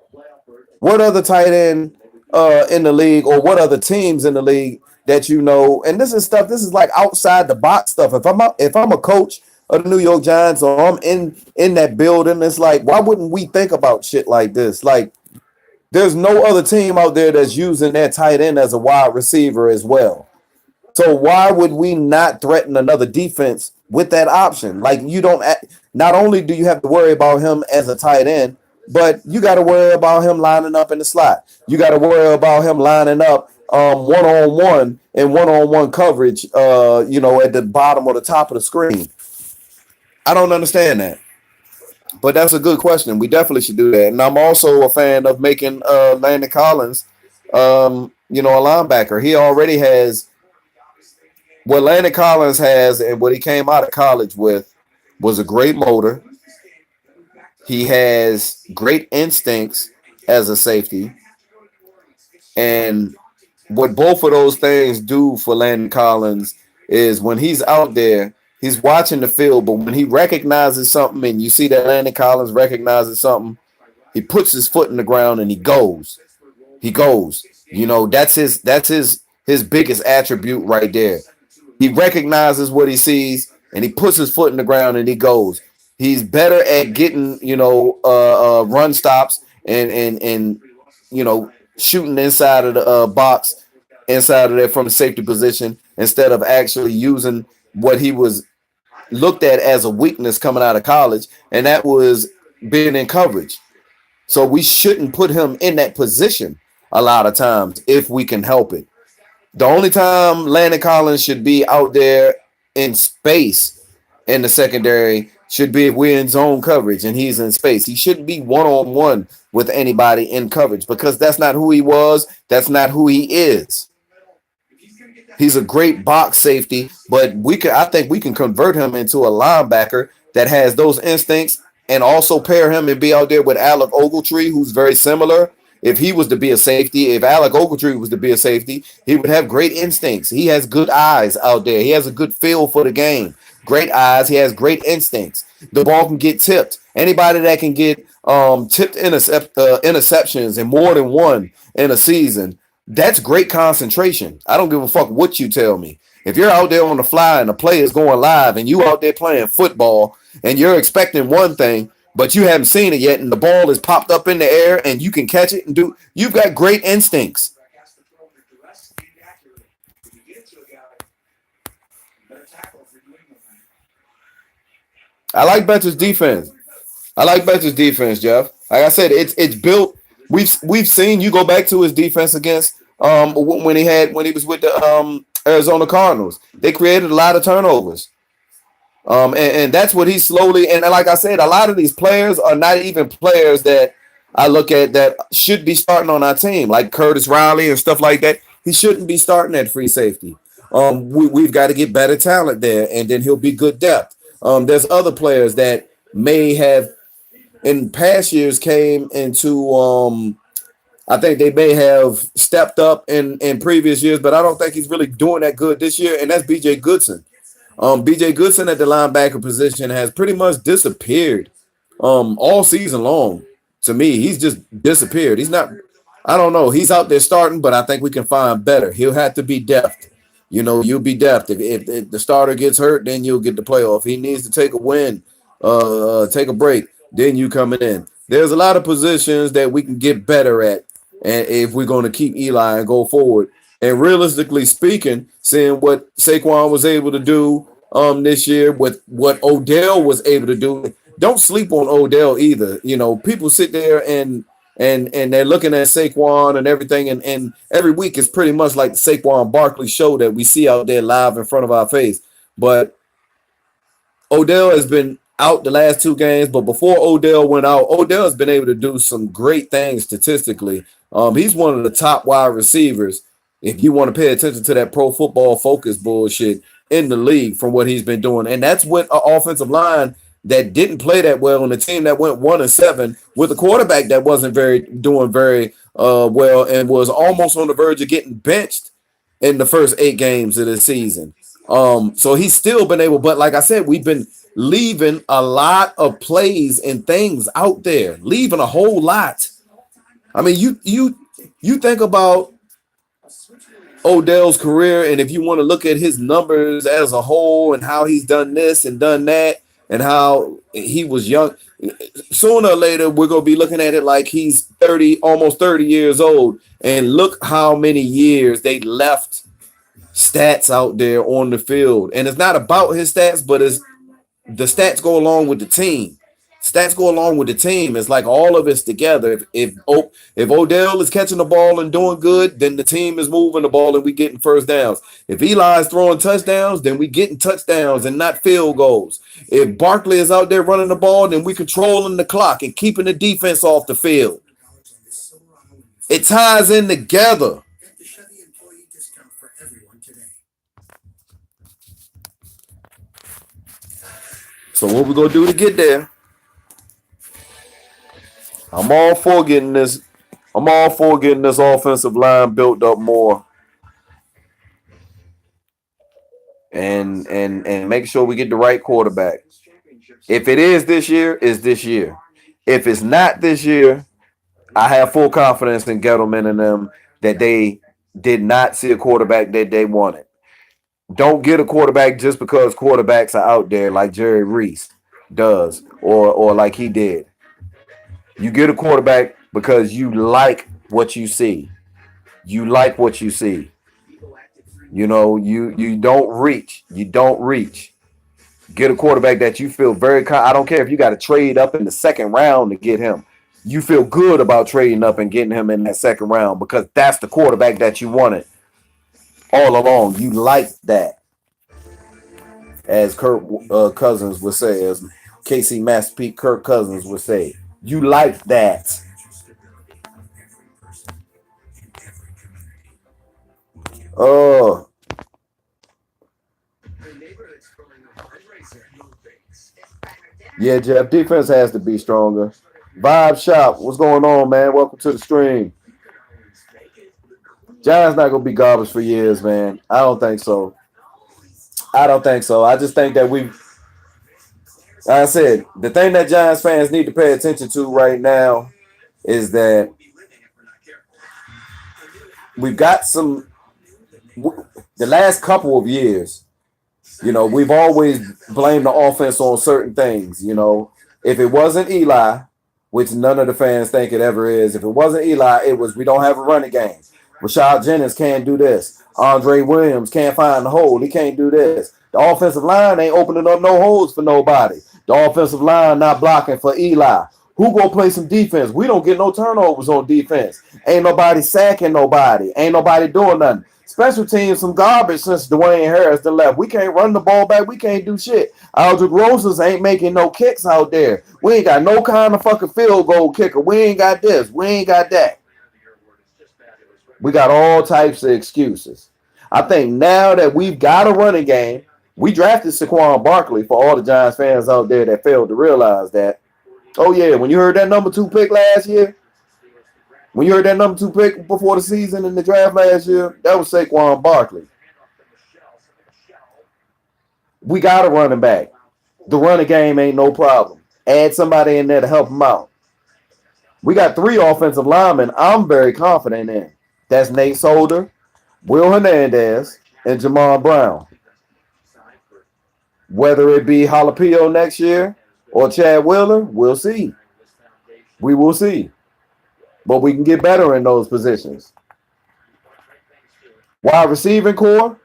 What other tight end in the league, or what other teams in the league that you know? And this is like outside the box stuff. If I'm a coach of the New York Giants, or I'm in that building, it's like, why wouldn't we think about shit like this? Like, there's no other team out there that's using their tight end as a wide receiver as well. So why would we not threaten another defense with that option? Like, not only do you have to worry about him as a tight end, but you got to worry about him lining up in the slot. You got to worry about him lining up one-on-one and one-on-one coverage, at the bottom or the top of the screen. I don't understand that. But that's a good question. We definitely should do that. And I'm also a fan of making Landon Collins, a linebacker. He already has what Landon Collins has, and what he came out of college with was a great motor. He has great instincts as a safety. And what both of those things do for Landon Collins is when he's out there, he's watching the field, but when he recognizes something and you see that Landon Collins recognizes something, he puts his foot in the ground and he goes. He goes. That's his biggest attribute right there. He recognizes what he sees and he puts his foot in the ground and he goes. He's better at getting, run stops and shooting inside of the box, inside of there from the safety position, instead of actually using what he was looked at as a weakness coming out of college, and that was being in coverage. So we shouldn't put him in that position a lot of times if we can help it. The only time Landon Collins should be out there in space in the secondary should be if we're in zone coverage and he's in space. He shouldn't be one-on-one with anybody in coverage, because that's not who he was. That's not who he is. He's a great box safety, but I think we can convert him into a linebacker that has those instincts and also pair him and be out there with Alec Ogletree, who's very similar. If he was to be a safety, if Alec Ogletree was to be a safety, he would have great instincts. He has good eyes out there. He has a good feel for the game. Great eyes. He has great instincts. The ball can get tipped. Anybody that can get tipped interceptions and more than one in a season, that's great concentration. I don't give a fuck what you tell me. If you're out there on the fly and the play is going live and you out there playing football and you're expecting one thing, but you haven't seen it yet and the ball is popped up in the air and you can catch it and you've got great instincts. I like Bettcher's defense. Jeff. Like I said, it's built. We've seen you go back to his defense against when he was with the Arizona Cardinals. They created a lot of turnovers. And that's what he's slowly, and like I said, a lot of these players are not even players that I look at that should be starting on our team, like Curtis Riley and stuff like that. He shouldn't be starting at free safety. We've got to get better talent there, and then he'll be good depth. There's other players that may have in past years came into I think they may have stepped up in previous years, but I don't think he's really doing that good this year, and that's BJ Goodson. BJ Goodson at the linebacker position has pretty much disappeared all season long. To me, he's just disappeared. He's not, I don't know. He's out there starting, but I think we can find better. He'll have to be depth. You'll be depth. If the starter gets hurt, then you'll get the playoff. He needs to take a win, take a break, then you coming in. There's a lot of positions that we can get better at, and if we're going to keep Eli and go forward. And realistically speaking, seeing what Saquon was able to do this year, with what Odell was able to do, don't sleep on Odell either. People sit there and they're looking at Saquon and everything, and every week is pretty much like the Saquon Barkley show that we see out there live in front of our face. But Odell has been out the last two games, but before Odell went out, Odell has been able to do some great things statistically. He's one of the top wide receivers, if you want to pay attention to that Pro Football Focus bullshit, in the league from what he's been doing. And that's with an offensive line that didn't play that well on a team that went 1-7 with a quarterback that wasn't doing very well and was almost on the verge of getting benched in the first 8 games of the season. So he's still been able, but like I said, we've been leaving a lot of plays and things out there, leaving a whole lot. I mean, you think about Odell's career, and if you want to look at his numbers as a whole and how he's done this and done that and how he was young, sooner or later we're going to be looking at it like he's 30, almost 30 years old, and look how many years they left stats out there on the field. And it's not about his stats, but it's the stats go along with the team. Stats go along with the team. It's like all of it's together. If Odell is catching the ball and doing good, then the team is moving the ball and we getting first downs. If Eli is throwing touchdowns, then we getting touchdowns and not field goals. If Barkley is out there running the ball, then we controlling the clock and keeping the defense off the field. It ties in together. So what we gonna do to get there? I'm all for getting this offensive line built up more, and make sure we get the right quarterback. If it is this year, it's this year. If it's not this year, I have full confidence in Gettleman and them that they did not see a quarterback that they wanted. Don't get a quarterback just because quarterbacks are out there like Jerry Reese does or like he did. You get a quarterback because you like what you see. You like what you see. You don't reach. You don't reach. Get a quarterback that you feel very I don't care if you got to trade up in the second round to get him. You feel good about trading up and getting him in that second round because that's the quarterback that you wanted all along. You like that. As Kirk Cousins would say, as Casey Master Kirk Cousins would say. You like that. Yeah, Jeff, defense has to be stronger. Vibe Shop, what's going on, man? Welcome to the stream. Giants not gonna be garbage for years, man. I don't think so. I don't think so. I just think that like I said, the thing that Giants fans need to pay attention to right now is that we've got the last couple of years, we've always blamed the offense on certain things. If it wasn't Eli, which none of the fans think it ever is, if it wasn't Eli, it was we don't have a running game. Rashad Jennings can't do this. Andre Williams can't find the hole. He can't do this. The offensive line ain't opening up no holes for nobody. The offensive line not blocking for Eli. Who gonna play some defense? We don't get no turnovers on defense. Ain't nobody sacking nobody. Ain't nobody doing nothing. Special teams some garbage since Dwayne Harris done left. We can't run the ball back. We can't do shit. Aldrick Rosas ain't making no kicks out there. We ain't got no kind of fucking field goal kicker. We ain't got this. We ain't got that. We got all types of excuses. I think now that we've got a running game, we drafted Saquon Barkley for all the Giants fans out there that failed to realize that. Oh, yeah, when you heard that number 2 pick last year, when you heard that number 2 pick before the season in the draft last year, that was Saquon Barkley. We got a running back. The running game ain't no problem. Add somebody in there to help them out. We got 3 offensive linemen I'm very confident in. That's Nate Solder, Will Hernandez, and Jamal Brown. Whether it be Jalapeno next year or Chad Wheeler, we'll see. We will see. But we can get better in those positions. Wide receiving core,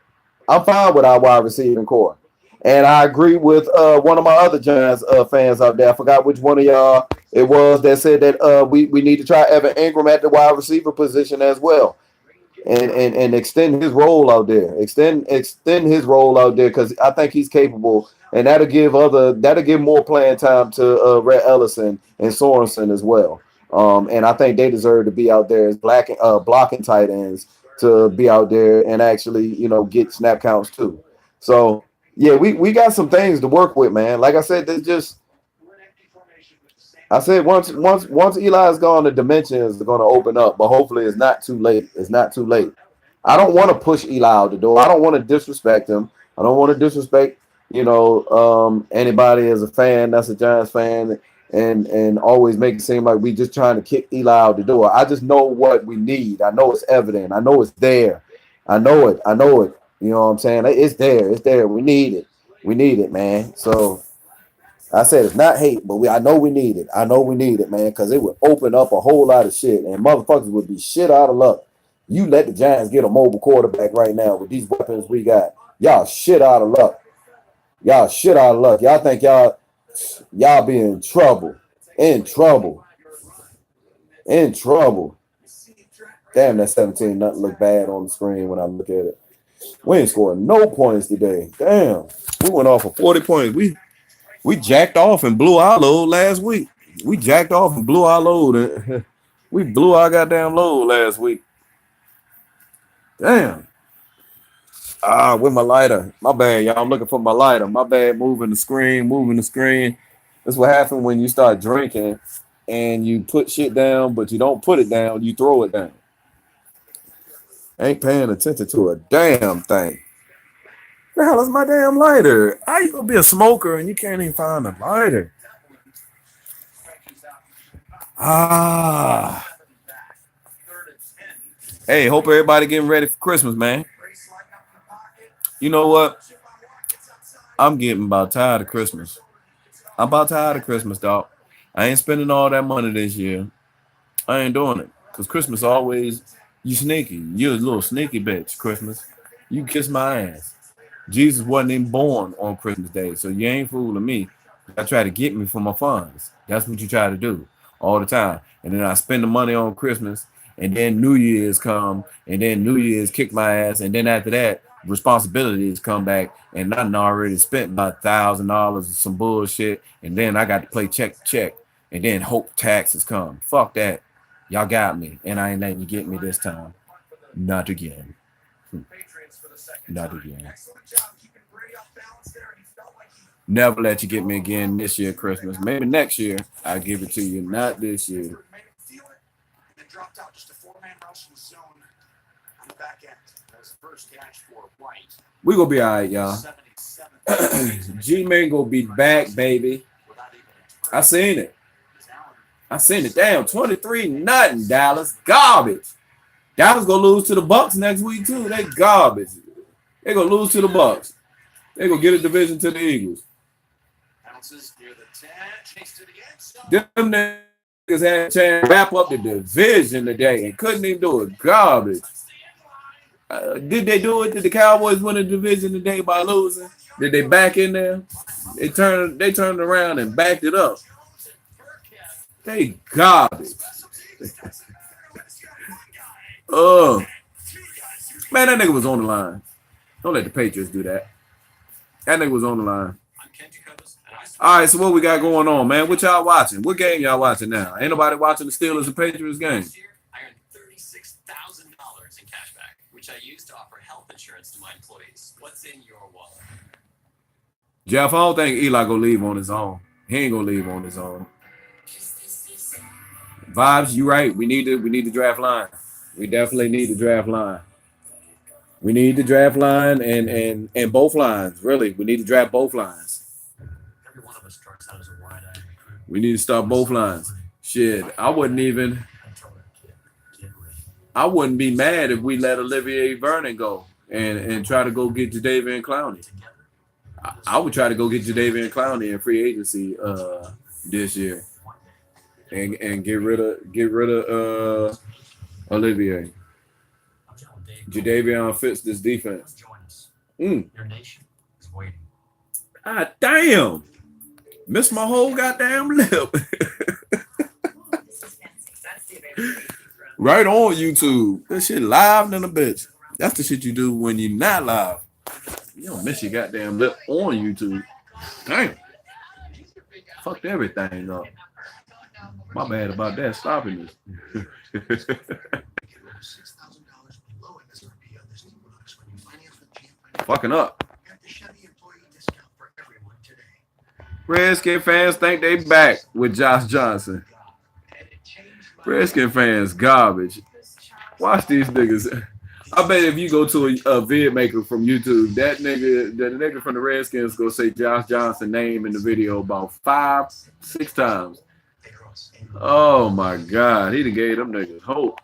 I'm fine with our wide receiving core. And I agree with one of my other Giants fans out there. I forgot which one of y'all it was that said that we need to try Evan Ingram at the wide receiver position as well. And extend his role out there. Extend his role out there because I think he's capable, and that'll give more playing time to Rhett Ellison and Sorensen as well. And I think they deserve to be out there as blocking tight ends to be out there and actually get snap counts too. So yeah, we got some things to work with, man. Like I said, once Eli's gone, the dimensions are going to open up, but hopefully it's not too late. It's not too late. I don't want to push Eli out the door. I don't want to disrespect him. I don't want to disrespect, anybody as a fan that's a Giants fan and always make it seem like we just trying to kick Eli out the door. I just know what we need. I know it's evident. I know it's there. I know it. You know what I'm saying? It's there. It's there. We need it. We need it, man. So I said it's not hate, but I know we need it. I know we need it, man, because it would open up a whole lot of shit, and motherfuckers would be shit out of luck. You let the Giants get a mobile quarterback right now with these weapons we got. Y'all shit out of luck. Y'all shit out of luck. Y'all think y'all be in trouble. In trouble. In trouble. Damn, that 17 nothing look bad on the screen when I look at it. We ain't scoring no points today. Damn. We went off for 40 points. We jacked off and blew our load last week. We jacked off and blew our load. We blew our goddamn load last week. Damn. With my lighter. My bad, y'all. I'm looking for my lighter. My bad, moving the screen. That's what happened when you start drinking and you put shit down, but you don't put it down. You throw it down. Ain't paying attention to a damn thing. The hell is my damn lighter? How you gonna be a smoker and you can't even find a lighter? Hey, hope everybody getting ready for Christmas, man. You know what? I'm getting about tired of Christmas. I'm about tired of Christmas, dog. I ain't spending all that money this year. I ain't doing it. Because Christmas always, you sneaky. You're a little sneaky bitch, Christmas. You kiss my ass. Jesus wasn't even born on Christmas Day, so you ain't fooling me. I try to get me for my funds. That's what you try to do all the time. And then I spend the money on Christmas, and then New Year's come, and then New Year's kick my ass, and then after that, responsibilities come back, and I already spent about $1,000 or some bullshit, and then I got to play check, and then hope taxes come. Fuck that. Y'all got me, and I ain't letting you get me this time. Not again. Not again. Never let you get me again this year, Christmas. Maybe next year I'll give it to you. Not this year. We gonna be all right, y'all. G-Man gonna be back, baby. I seen it. I seen it. Damn, 23-0 Dallas. Garbage. Dallas gonna lose to the Bucks next week too. They garbage. They gonna lose to the Bucks. They gonna get a division to the Eagles. Them niggas had a chance to wrap up the division today and couldn't even do it. Garbage. Did they do it? Did the Cowboys win the division today by losing? Did they back in there? They turned around and backed it up. They garbage. Man, that nigga was on the line. Don't let the Patriots do that. That nigga was on the line. All right, so what we got going on, man? What y'all watching? What game y'all watching now? Ain't nobody watching the Steelers and Patriots game? I earned $36,000 in cash back, which I used to offer health insurance to my employees. What's in your wallet? Jeff, I don't think Eli gonna leave on his own. He ain't gonna leave on his own. Vibes, you right. We need to draft line. We definitely need to draft line. We need to draft line and both lines. Really, we need to draft both lines. Every one of us starts out as a wide-eyed recruit. We need to start both lines. Shit, I wouldn't be mad if we let Olivier Vernon go and try to go get Jadeveon Clowney. I would try to go get Jadeveon Clowney in free agency this year and get rid of Olivier. Jadeveon fits this defense. Your nation is waiting. Ah, damn. Missed my whole goddamn lip. Right on YouTube. That shit live than a bitch. That's the shit you do when you're not live. You don't miss your goddamn lip on YouTube. Damn. Fucked everything up. My bad about that. Stopping this. Fucking up. Redskin fans think they back with Josh Johnson. Redskin fans garbage. Watch these niggas. I bet if you go to a vid maker from YouTube, the nigga from the Redskins gonna say Josh Johnson name in the video about 5-6 times. Oh my God, he done gave them niggas hope.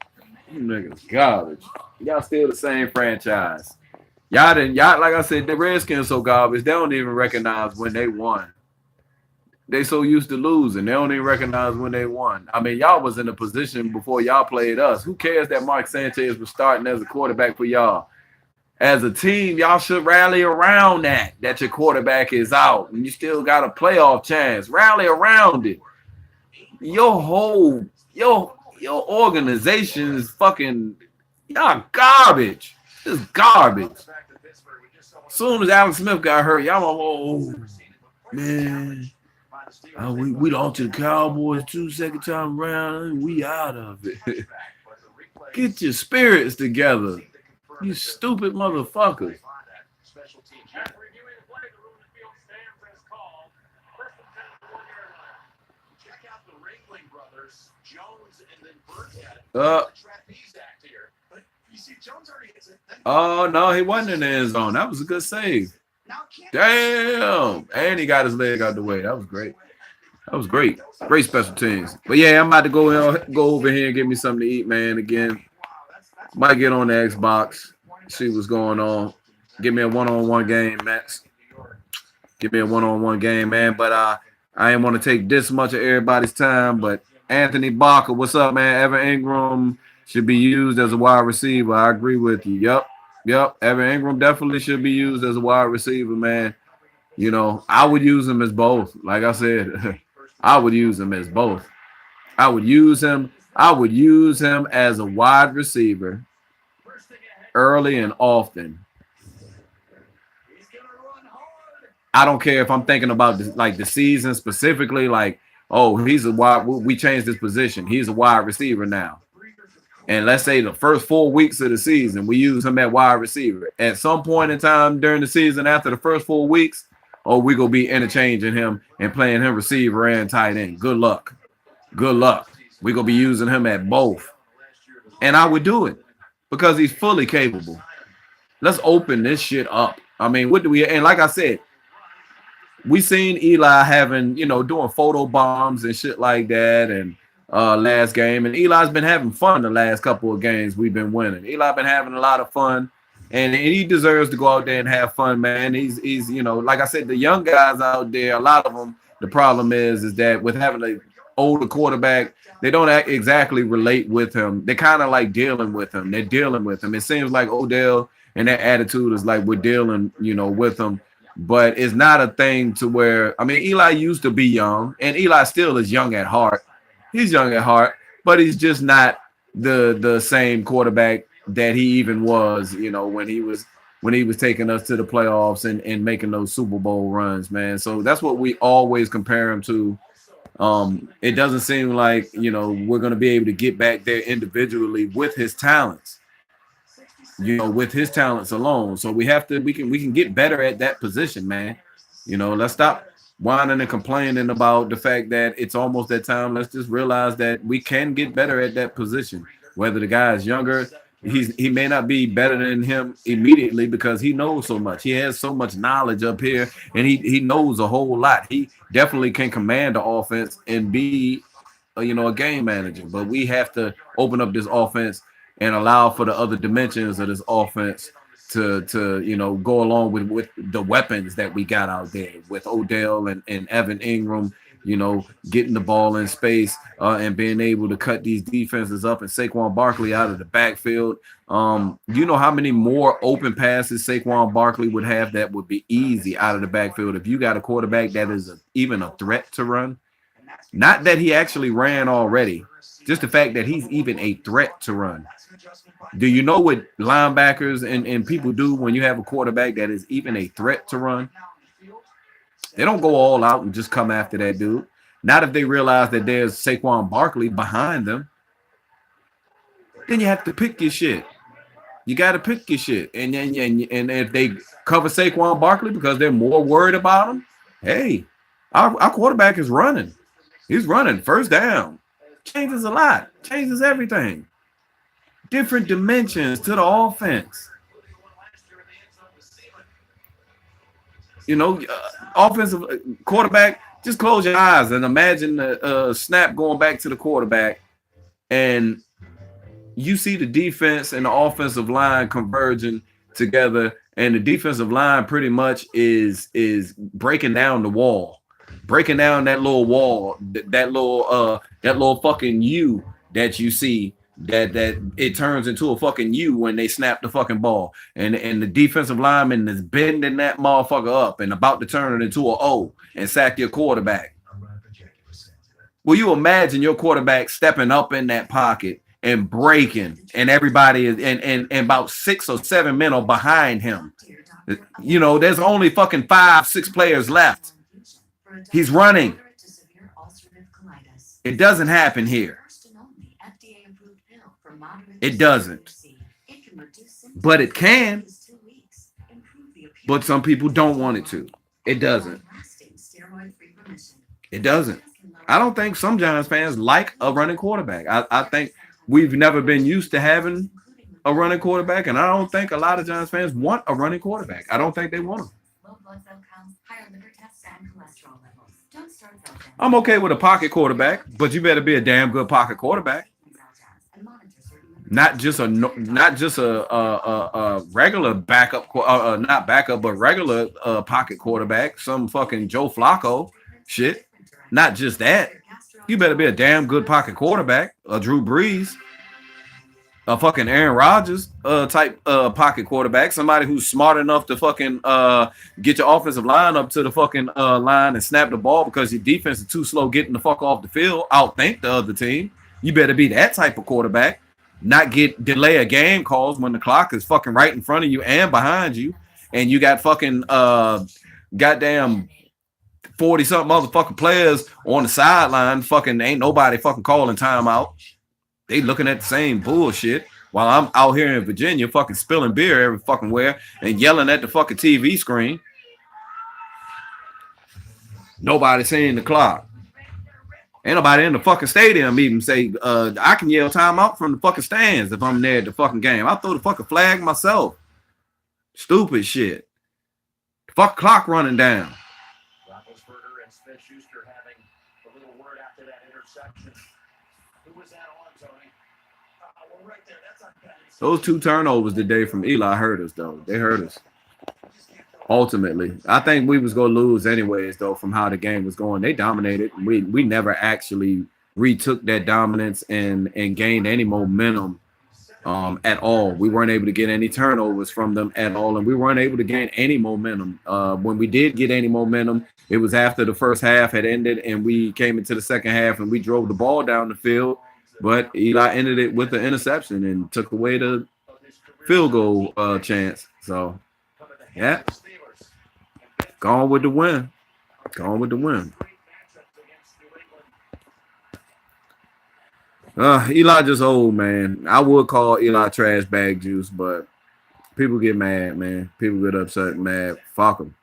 Them niggas garbage. Y'all still the same franchise. Y'all like I said, the Redskins so garbage, they don't even recognize when they won. They so used to losing, they don't even recognize when they won. I mean, y'all was in a position before y'all played us. Who cares that Mark Sanchez was starting as a quarterback for y'all? As a team, y'all should rally around that your quarterback is out and you still got a playoff chance. Rally around it. Your organization is fucking, y'all garbage. It's garbage. As soon as Alex Smith got hurt, y'all man. We lost to the Cowboys 2 second time around. We out of it. Get your spirits together. You stupid motherfuckers. Oh no, he wasn't in the end zone. That was a good save. Damn. And he got his leg out the way. That was great. That was great. Great special teams. But yeah, I'm about to go over here and get me something to eat, man. Again, might get on the Xbox, see what's going on. Give me a one-on-one game, Max. Give me a one-on-one game, man. But I ain't want to take this much of everybody's time. But Anthony Barker, what's up, man? Evan Ingram should be used as a wide receiver. I agree with you. Yep. Evan Ingram definitely should be used as a wide receiver, man. You know, I would use him as both. Like I said, I would use him as both. I would use him as a wide receiver early and often. I don't care if I'm thinking about the season specifically, like, oh, we changed his position. He's a wide receiver now. And let's say the first 4 weeks of the season, we use him at wide receiver. At some point in time during the season, after the first 4 weeks, oh, we gonna be interchanging him and playing him receiver and tight end. Good luck. Good luck. We gonna be using him at both. And I would do it because he's fully capable. Let's open this shit up. I mean, what do we, and like I said, we seen Eli having, doing photo bombs and shit like that, and last game, and Eli's been having fun the last couple of games we've been winning. Eli been having a lot of fun, and he deserves to go out there and have fun, man. He's like I said, the young guys out there, a lot of them, the problem is that with having an older quarterback, they don't exactly relate with him. They're kind of like dealing with him. They're dealing with him. It seems like Odell and that attitude is like we're dealing, with him. But it's not a thing to where, I mean, Eli used to be young, and Eli still is young at heart. He's young at heart, but he's just not the same quarterback that he even was, when he was taking us to the playoffs and making those Super Bowl runs, man. So that's what we always compare him to. It doesn't seem like, we're going to be able to get back there individually with his talents. With his talents alone. So we can get better at that position, man. Let's stop whining and complaining about the fact that it's almost that time. Let's just realize that we can get better at that position. Whether the guy is younger, he may not be better than him immediately because he knows so much. He has so much knowledge up here, and he knows a whole lot. He definitely can command the offense and be a game manager. But we have to open up this offense and allow for the other dimensions of this offense to go along with the weapons that we got out there with Odell and Evan Ingram, getting the ball in space and being able to cut these defenses up, and Saquon Barkley out of the backfield. You know how many more open passes Saquon Barkley would have that would be easy out of the backfield if you got a quarterback that is even a threat to run? Not that he actually ran already, just the fact that he's even a threat to run. Do you know what linebackers and people do when you have a quarterback that is even a threat to run? They don't go all out and just come after that dude. Not if they realize that there's Saquon Barkley behind them. Then you have to pick your shit. You got to pick your shit. And if they cover Saquon Barkley because they're more worried about him, hey, our quarterback is running. He's running first down. Changes a lot. Changes everything. Different dimensions to the offense. Offensive quarterback, just close your eyes and imagine the snap going back to the quarterback, and you see the defense and the offensive line converging together, and the defensive line pretty much is breaking down the wall, breaking down that little wall, that little fucking U that you see. That it turns into a fucking U when they snap the fucking ball, and the defensive lineman is bending that motherfucker up and about to turn it into an O and sack your quarterback. Will you imagine your quarterback stepping up in that pocket and breaking, and everybody is and about 6 or 7 men are behind him? There's only fucking 5-6 players left. He's running. It doesn't happen here. It doesn't. But it can. But some people don't want it to. It doesn't. It doesn't. I don't think some Giants fans like a running quarterback. I think we've never been used to having a running quarterback, and I don't think a lot of Giants fans want a running quarterback. I don't think they want him. I'm okay with a pocket quarterback, but you better be a damn good pocket quarterback. Not just a regular backup, not backup, but regular pocket quarterback. Some fucking Joe Flacco shit. Not just that. You better be a damn good pocket quarterback. A Drew Brees, a fucking Aaron Rodgers type pocket quarterback. Somebody who's smart enough to fucking get your offensive line up to the fucking line and snap the ball because your defense is too slow getting the fuck off the field. Outthink the other team. You better be that type of quarterback. Not get delay a game calls when the clock is fucking right in front of you and behind you, and you got fucking goddamn 40-something motherfucking players on the sideline. Fucking ain't nobody fucking calling timeout. They looking at the same bullshit while I'm out here in Virginia fucking spilling beer every fucking where and yelling at the fucking TV screen. Nobody seeing the clock. Ain't nobody in the fucking stadium even say, I can yell timeout from the fucking stands if I'm there at the fucking game. I'll throw the fucking flag myself. Stupid shit. Fuck clock running down. Roethlisberger and Smith-Schuster having a little word after that interception. Who was that on, Tony? Well, right there. That's on Penny. Those 2 turnovers today from Eli hurt us, though. They hurt us. Ultimately, I think we was gonna lose anyways, though, from how the game was going. They dominated. We never actually retook that dominance and gained any momentum at all. We weren't able to get any turnovers from them at all, and we weren't able to gain any momentum. When we did get any momentum, it was after the first half had ended, and we came into the second half, and we drove the ball down the field. But Eli ended it with the interception and took away the field goal chance. So, yeah. Gone with the win. Gone with the win. Eli just old, man. I would call Eli trash bag juice, but people get mad, man. People get upset and mad. Fuck him.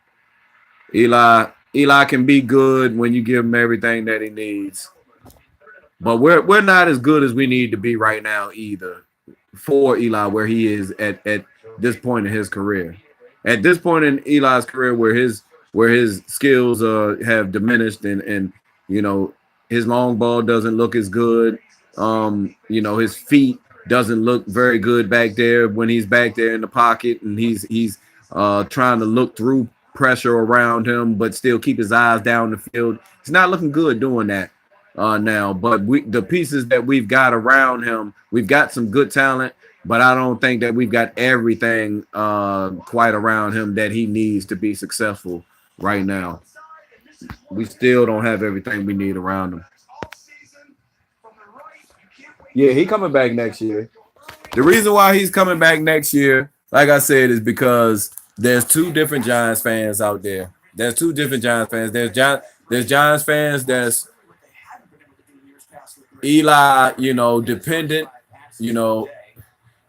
Eli can be good when you give him everything that he needs. But we're not as good as we need to be right now either for Eli where he is at this point in his career. At this point in Eli's career, where his skills have diminished and you know his long ball doesn't look as good. You know his feet doesn't look very good back there when he's back there in the pocket and he's trying to look through pressure around him, but still keep his eyes down the field. He's not looking good doing that now. But the pieces that we've got around him, we've got some good talent. But I don't think that we've got everything quite around him that he needs to be successful right now. We still don't have everything we need around him. Yeah, he coming back next year. The reason why he's coming back next year, like I said, is because there's 2 different Giants fans out there. There's 2 different Giants fans. There's Giants fans that's Eli, dependent,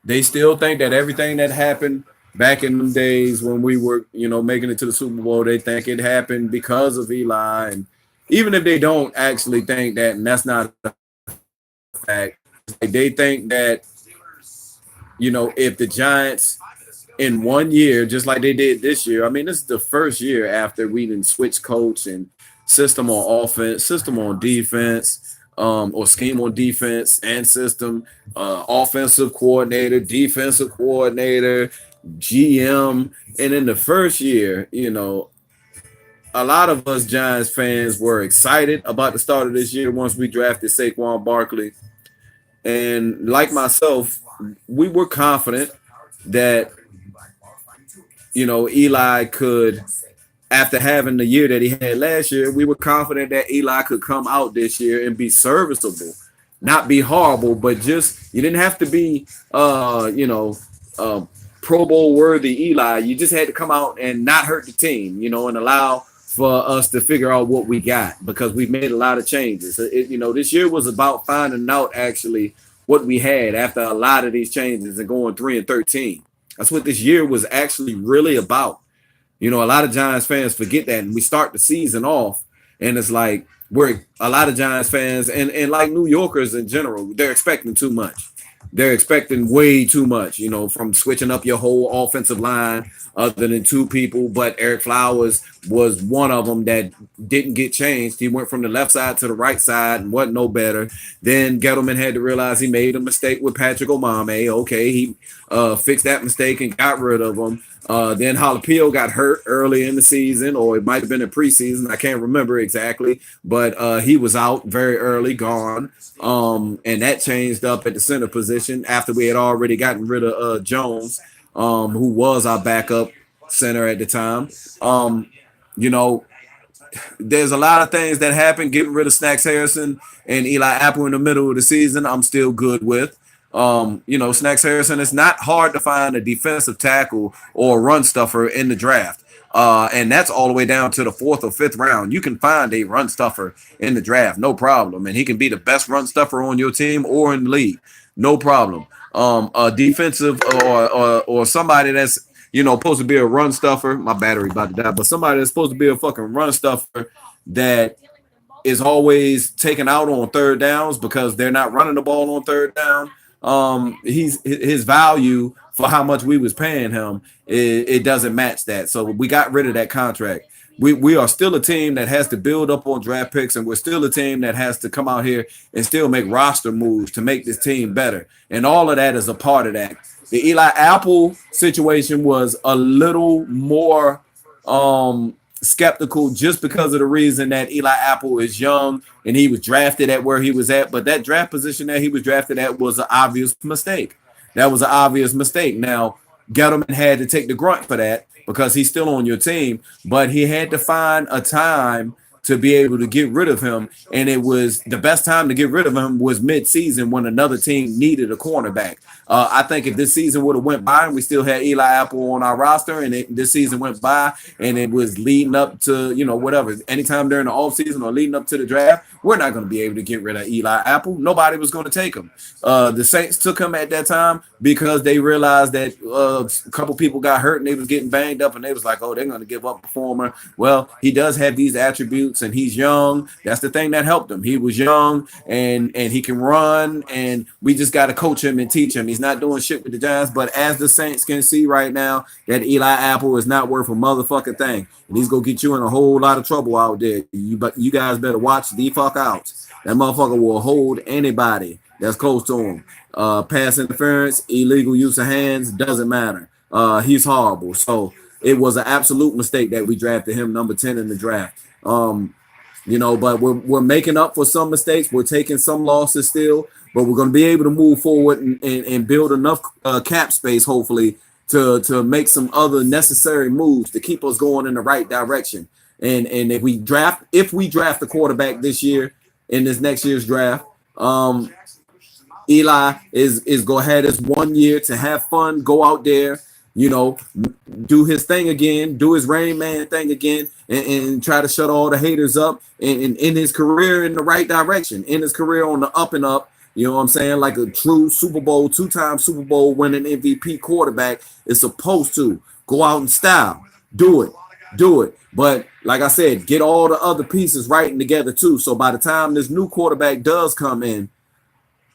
They still think that everything that happened back in them days when we were, making it to the Super Bowl, they think it happened because of Eli. And even if they don't actually think that, and that's not a fact, they think that, if the Giants in 1 year, just like they did this year, I mean, this is the first year after we didn't switch coach and system on offense, system on defense. Or scheme on defense and system, offensive coordinator, defensive coordinator, GM. And in the first year, a lot of us Giants fans were excited about the start of this year once we drafted Saquon Barkley. And like myself, we were confident that, Eli could, after having the year that he had last year, we were confident that Eli could come out this year and be serviceable, not be horrible, but just you didn't have to be, Pro Bowl worthy Eli. You just had to come out and not hurt the team, and allow for us to figure out what we got because we've made a lot of changes. This year was about finding out actually what we had after a lot of these changes and going 3-13. That's what this year was actually really about. A lot of Giants fans forget that, and we start the season off, and it's like we're a lot of Giants fans and like New Yorkers in general, they're expecting too much. They're expecting way too much, from switching up your whole offensive line other than 2 people. But Eric Flowers was one of them that didn't get changed. He went from the left side to the right side and wasn't no better. Then Gettleman had to realize he made a mistake with Patrick Omameh. Okay, he fixed that mistake and got rid of him. Then Jalapeno got hurt early in the season, or it might have been in preseason. I can't remember exactly, but he was out very early, gone. And that changed up at the center position after we had already gotten rid of Jones, who was our backup center at the time. There's a lot of things that happened. Getting rid of Snacks Harrison and Eli Apple in the middle of the season, I'm still good with. Snacks Harrison, it's not hard to find a defensive tackle or a run stuffer in the draft. And that's all the way down to the 4th or 5th round. You can find a run stuffer in the draft, no problem. And he can be the best run stuffer on your team or in the league, no problem. A defensive or somebody that's supposed to be a run stuffer. My battery about to die, but somebody that's supposed to be a fucking run stuffer that is always taken out on third downs because they're not running the ball on third down. His value for how much we was paying him, it doesn't match that. So we got rid of that contract. We are still a team that has to build up on draft picks, and we're still a team that has to come out here and still make roster moves to make this team better. And all of that is a part of that. The Eli Apple situation was a little more skeptical just because of the reason that Eli Apple is young and he was drafted at where he was at. But that draft position that he was drafted at was an obvious mistake. That was an obvious mistake. Now, Gettleman had to take the grunt for that because he's still on your team, but he had to find a time to be able to get rid of him. And it was the best time to get rid of him was mid-season when another team needed a cornerback. I think if this season would have went by and we still had Eli Apple on our roster and this season went by and it was leading up to, whatever, anytime during the offseason or leading up to the draft, we're not going to be able to get rid of Eli Apple. Nobody was going to take him. The Saints took him at that time because they realized that a couple people got hurt and they was getting banged up and they was like, oh, they're going to give up a performer. Well, he does have these attributes and he's young. That's the thing that helped him. He was young and he can run, and we just got to coach him and teach him. He's not doing shit with the Giants, but as the Saints can see right now, that Eli Apple is not worth a motherfucking thing, and he's gonna get you in a whole lot of trouble out there. You guys better watch the fuck out. That motherfucker will hold anybody that's close to him. Pass interference, illegal use of hands, doesn't matter. He's horrible. So it was an absolute mistake that we drafted him number 10 in the draft. But we're making up for some mistakes. We're taking some losses still, but we're going to be able to move forward and build enough cap space, hopefully, to make some other necessary moves to keep us going in the right direction. And if we draft a quarterback this year in this next year's draft, Eli is going to have this 1 year to have fun, go out there, do his thing again, do his Rain Man thing again, and try to shut all the haters up and in his career in the right direction, in his career on the up and up. You know what I'm saying? Like a true two-time Super Bowl winning MVP quarterback is supposed to go out in style. Do it. But like I said, get all the other pieces right and together too. So by the time this new quarterback does come in,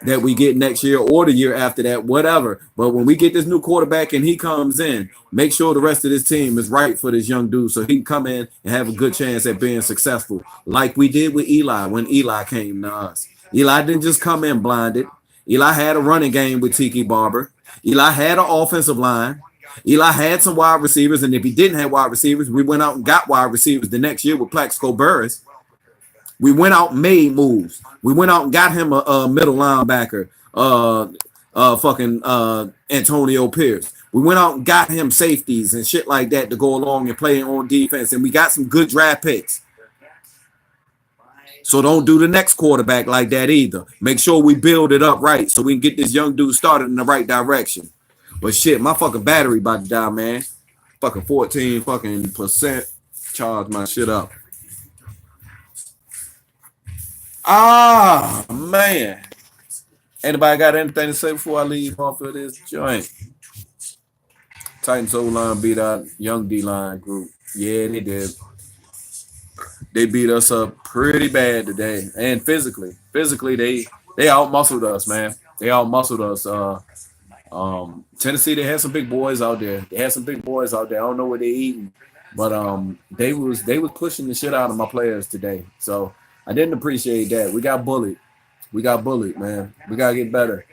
that we get next year or the year after that, whatever. But when we get this new quarterback and he comes in, make sure the rest of this team is right for this young dude so he can come in and have a good chance at being successful, like we did with Eli when Eli came to us. Eli didn't just come in blinded. Eli had a running game with Tiki Barber. Eli had an offensive line. Eli had some wide receivers, and if he didn't have wide receivers, we went out and got wide receivers the next year with Plaxico Burress. We went out and made moves. We went out and got him a middle linebacker, Antonio Pierce. We went out and got him safeties and shit like that to go along and play on defense, and we got some good draft picks. So don't do the next quarterback like that either. Make sure we build it up right so we can get this young dude started in the right direction. But shit, my fucking battery about to die, man. Fucking 14% charge my shit up. Ah, man. Anybody got anything to say before I leave off of this joint? Titans O-line beat out young D-line group. Yeah, they did. They beat us up pretty bad today. And physically, they out-muscled us, man. They out-muscled us. Tennessee, they had some big boys out there. I don't know what they eating, but they was pushing the shit out of my players today. So I didn't appreciate that. We got bullied, man. We gotta get better.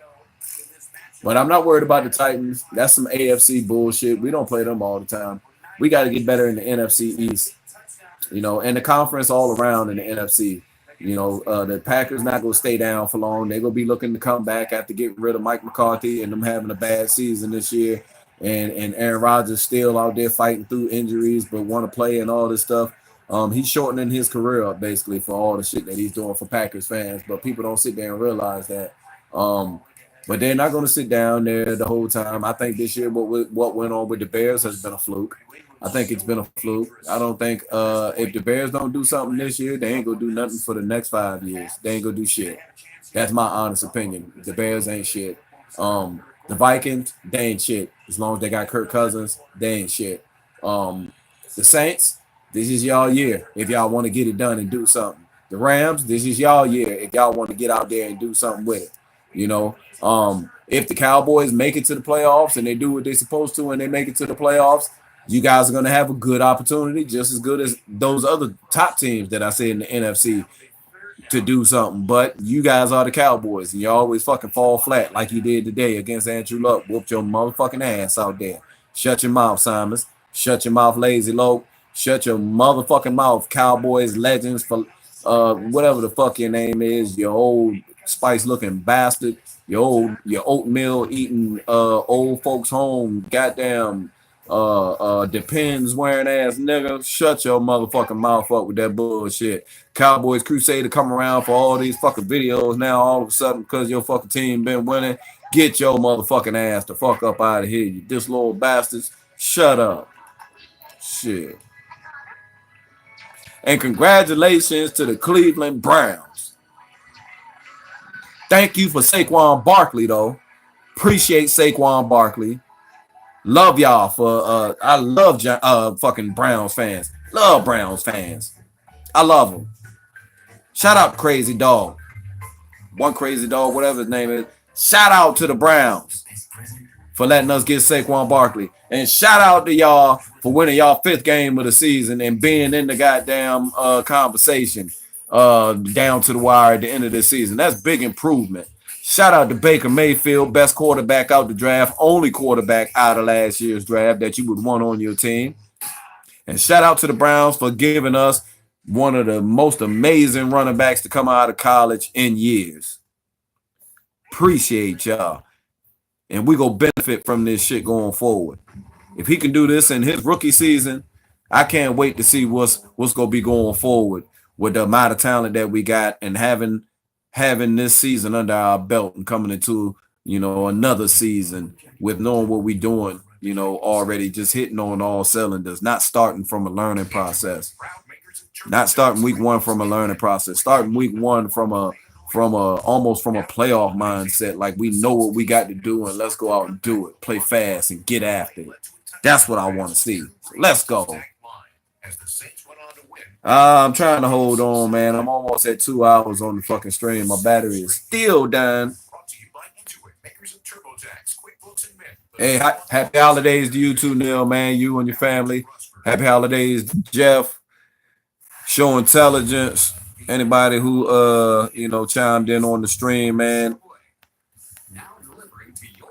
But I'm not worried about the Titans. That's some AFC bullshit. We don't play them all the time. We got to get better in the NFC East, and the conference all around in the NFC. The Packers not going to stay down for long. They're going to be looking to come back after getting rid of Mike McCarthy and them having a bad season this year. And Aaron Rodgers still out there fighting through injuries but want to play and all this stuff. He's shortening his career up basically for all the shit that he's doing for Packers fans. But people don't sit there and realize that. But they're not going to sit down there the whole time. I think this year what went on with the Bears has been a fluke. I think it's been a fluke. I don't think if the Bears don't do something this year, they ain't going to do nothing for the next 5 years. They ain't going to do shit. That's my honest opinion. The Bears ain't shit. The Vikings, they ain't shit. As long as they got Kirk Cousins, they ain't shit. The Saints, This is y'all year if y'all want to get it done and do something. The Rams, this is y'all year if y'all want to get out there and do something with it. You know, if the Cowboys make it to the playoffs and they do what they're supposed to and they make it to the playoffs, you guys are going to have a good opportunity, just as good as those other top teams that I say in the NFC to do something. But you guys are the Cowboys, and you always fucking fall flat like you did today against Andrew Luck. Whooped your motherfucking ass out there. Shut your mouth, Simons. Shut your mouth, Lazy Loke. Shut your motherfucking mouth, Cowboys legends for whatever the fuck your name is, your old spice looking bastard, your oatmeal eating old folks home, goddamn depends wearing ass nigga. Shut your motherfucking mouth up with that bullshit. Cowboys Crusader come around for all these fucking videos now all of a sudden because your fucking team been winning. Get your motherfucking ass the fuck up out of here, you disloyal bastards. Shut up. Shit. And congratulations to the Cleveland Browns. Thank you for Saquon Barkley, though. Appreciate Saquon Barkley. Love y'all for I love fucking Browns fans. Love Browns fans. I love them. Shout out Crazy Dog. One Crazy Dog, whatever his name is. Shout out to the Browns for letting us get Saquon Barkley. And shout out to y'all for winning y'all 5th game of the season and being in the goddamn conversation down to the wire at the end of the season. That's big improvement. Shout out to Baker Mayfield, best quarterback out the draft, only quarterback out of last year's draft that you would want on your team. And shout out to the Browns for giving us one of the most amazing running backs to come out of college in years. Appreciate y'all. And we gonna benefit from this shit going forward. If he can do this in his rookie season, I can't wait to see what's gonna be going forward with the amount of talent that we got and having this season under our belt and coming into, another season with knowing what we're doing, already just hitting on all cylinders, not starting from a learning process, not starting week 1 from a learning process, starting week 1 from a almost from a playoff mindset, like we know what we got to do and let's go out and do it, play fast and get after it. That's what I want to see. So let's go. I'm trying to hold on, man. I'm almost at 2 hours on the fucking stream. My battery is still dying. Hey, happy holidays to you too, Neil, man. You and your family. Happy holidays, Jeff. Show Intelligence. Anybody who chimed in on the stream, man.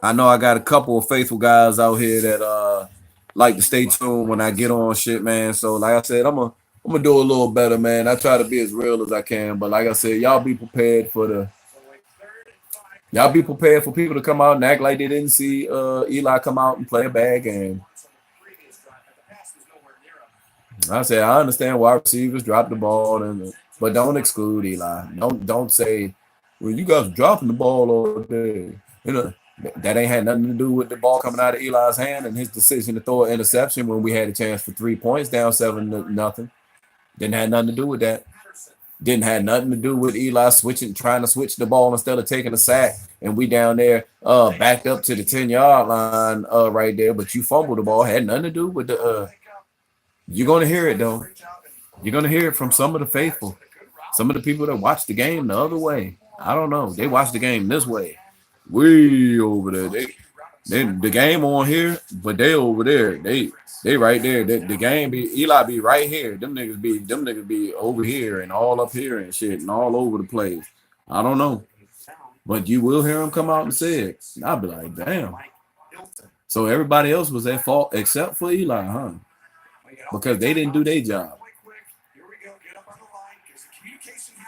I know I got a couple of faithful guys out here that like to stay tuned when I get on shit, man. So like I said, I'm gonna do a little better, man. I try to be as real as I can, but like I said, y'all be prepared for people to come out and act like they didn't see Eli come out and play a bad game. I said I understand why receivers drop the ball, but don't exclude Eli. Don't say, well, you guys are dropping the ball all day. That ain't had nothing to do with the ball coming out of Eli's hand and his decision to throw an interception when we had a chance for 3 points, down 7-0. Didn't have nothing to do with that. Didn't have nothing to do with Eli trying to switch the ball instead of taking a sack, and we down there backed up to the 10-yard line right there, but you fumbled the ball. Had nothing to do with the you're gonna hear it though. You're gonna hear it from some of the faithful, some of the people that watch the game the other way. I don't know. They watch the game this way. Way over there. They the game on here, but they over there. They right there. The game be Eli be right here. Them niggas be over here and all up here and shit and all over the place. I don't know. But you will hear them come out and say it. And I'll be like, damn. So everybody else was at fault except for Eli, huh? Because they didn't do their job.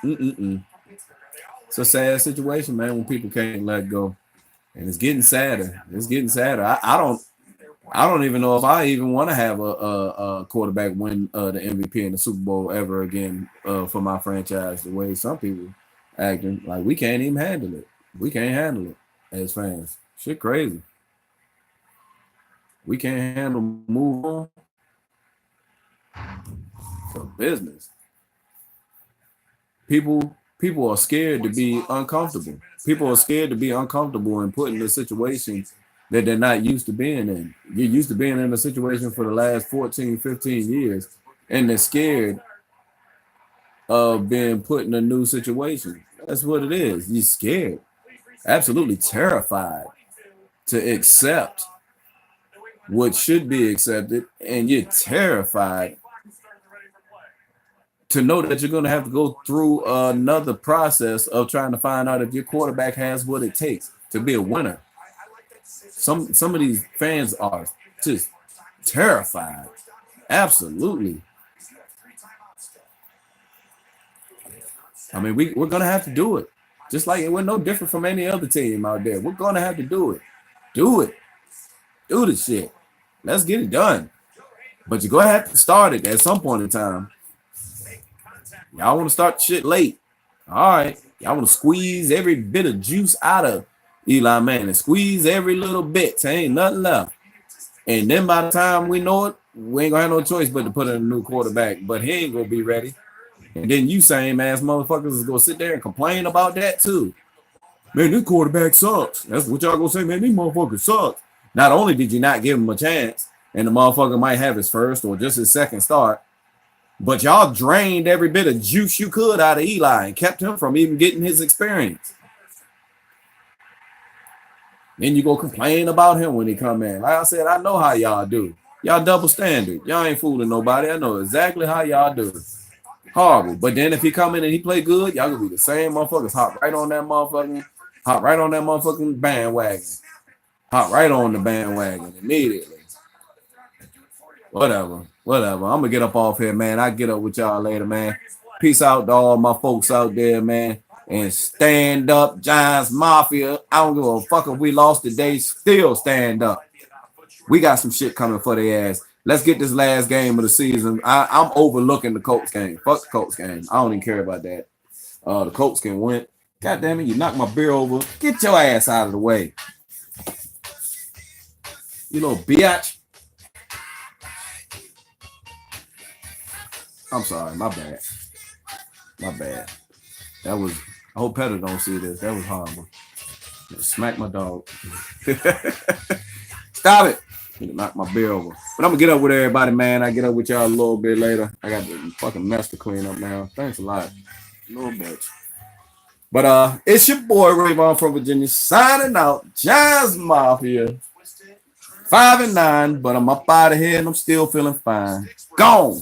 It's a sad situation, man, when people can't let go. And it's getting sadder. I don't even know if I even want to have a quarterback win the MVP in the Super Bowl ever again for my franchise. The way some people acting, like we can't even handle it. We can't handle it as fans. Shit crazy. We can't handle move on for business. People are scared to be uncomfortable. People are scared to be uncomfortable and put in a situation that they're not used to being in. You're used to being in a situation for the last 14, 15 years. and they're scared of being put in a new situation. That's what it is. You're scared, absolutely terrified to accept what should be accepted, and you're terrified to know that you're going to have to go through another process of trying to find out if your quarterback has what it takes to be a winner. Some of these fans are just terrified. Absolutely. I mean, we're going to have to do it. Just like we're no different from any other team out there. We're going to have to do it. Do it. Do the shit. Let's get it done. But you're going to have to start it at some point in time. Y'all want to start shit late. All right. Y'all want to squeeze every bit of juice out of Eli Manning. Squeeze every little bit. There ain't nothing left. And then by the time we know it, we ain't going to have no choice but to put in a new quarterback. But he ain't going to be ready. And then you same ass motherfuckers is going to sit there and complain about that too. Man, this quarterback sucks. That's what y'all going to say, man. These motherfuckers suck. Not only did you not give him a chance, and the motherfucker might have his first or just his second start, but y'all drained every bit of juice you could out of Eli and kept him from even getting his experience. Then you go complain about him when he come in. Like I said, I know how y'all do. Y'all double standard. Y'all ain't fooling nobody. I know exactly how y'all do. Horrible. But then if he come in and he play good, y'all gonna be the same motherfuckers. Hop right on that motherfucking bandwagon. Hop right on the bandwagon immediately. Whatever. I'm gonna get up off here, man. I get up with y'all later, man. Peace out to all my folks out there, man. And stand up, Giants Mafia. I don't give a fuck if we lost today. Still stand up. We got some shit coming for their ass. Let's get this last game of the season. I'm overlooking the Colts game. Fuck the Colts game. I don't even care about that. The Colts can win. God damn it, you knocked my beer over. Get your ass out of the way. You little biatch. I'm sorry, my bad. That was, I hope Petter don't see this. That was horrible. Smack my dog. Stop it. Knock my beer over. But I'm gonna get up with everybody, man. I get up with y'all a little bit later. I got the fucking mess to clean up now. Thanks a lot. Little bitch. But it's your boy Rayvon from Virginia signing out. Giants Mafia. 5-9, but I'm up out of here and I'm still feeling fine. Gone.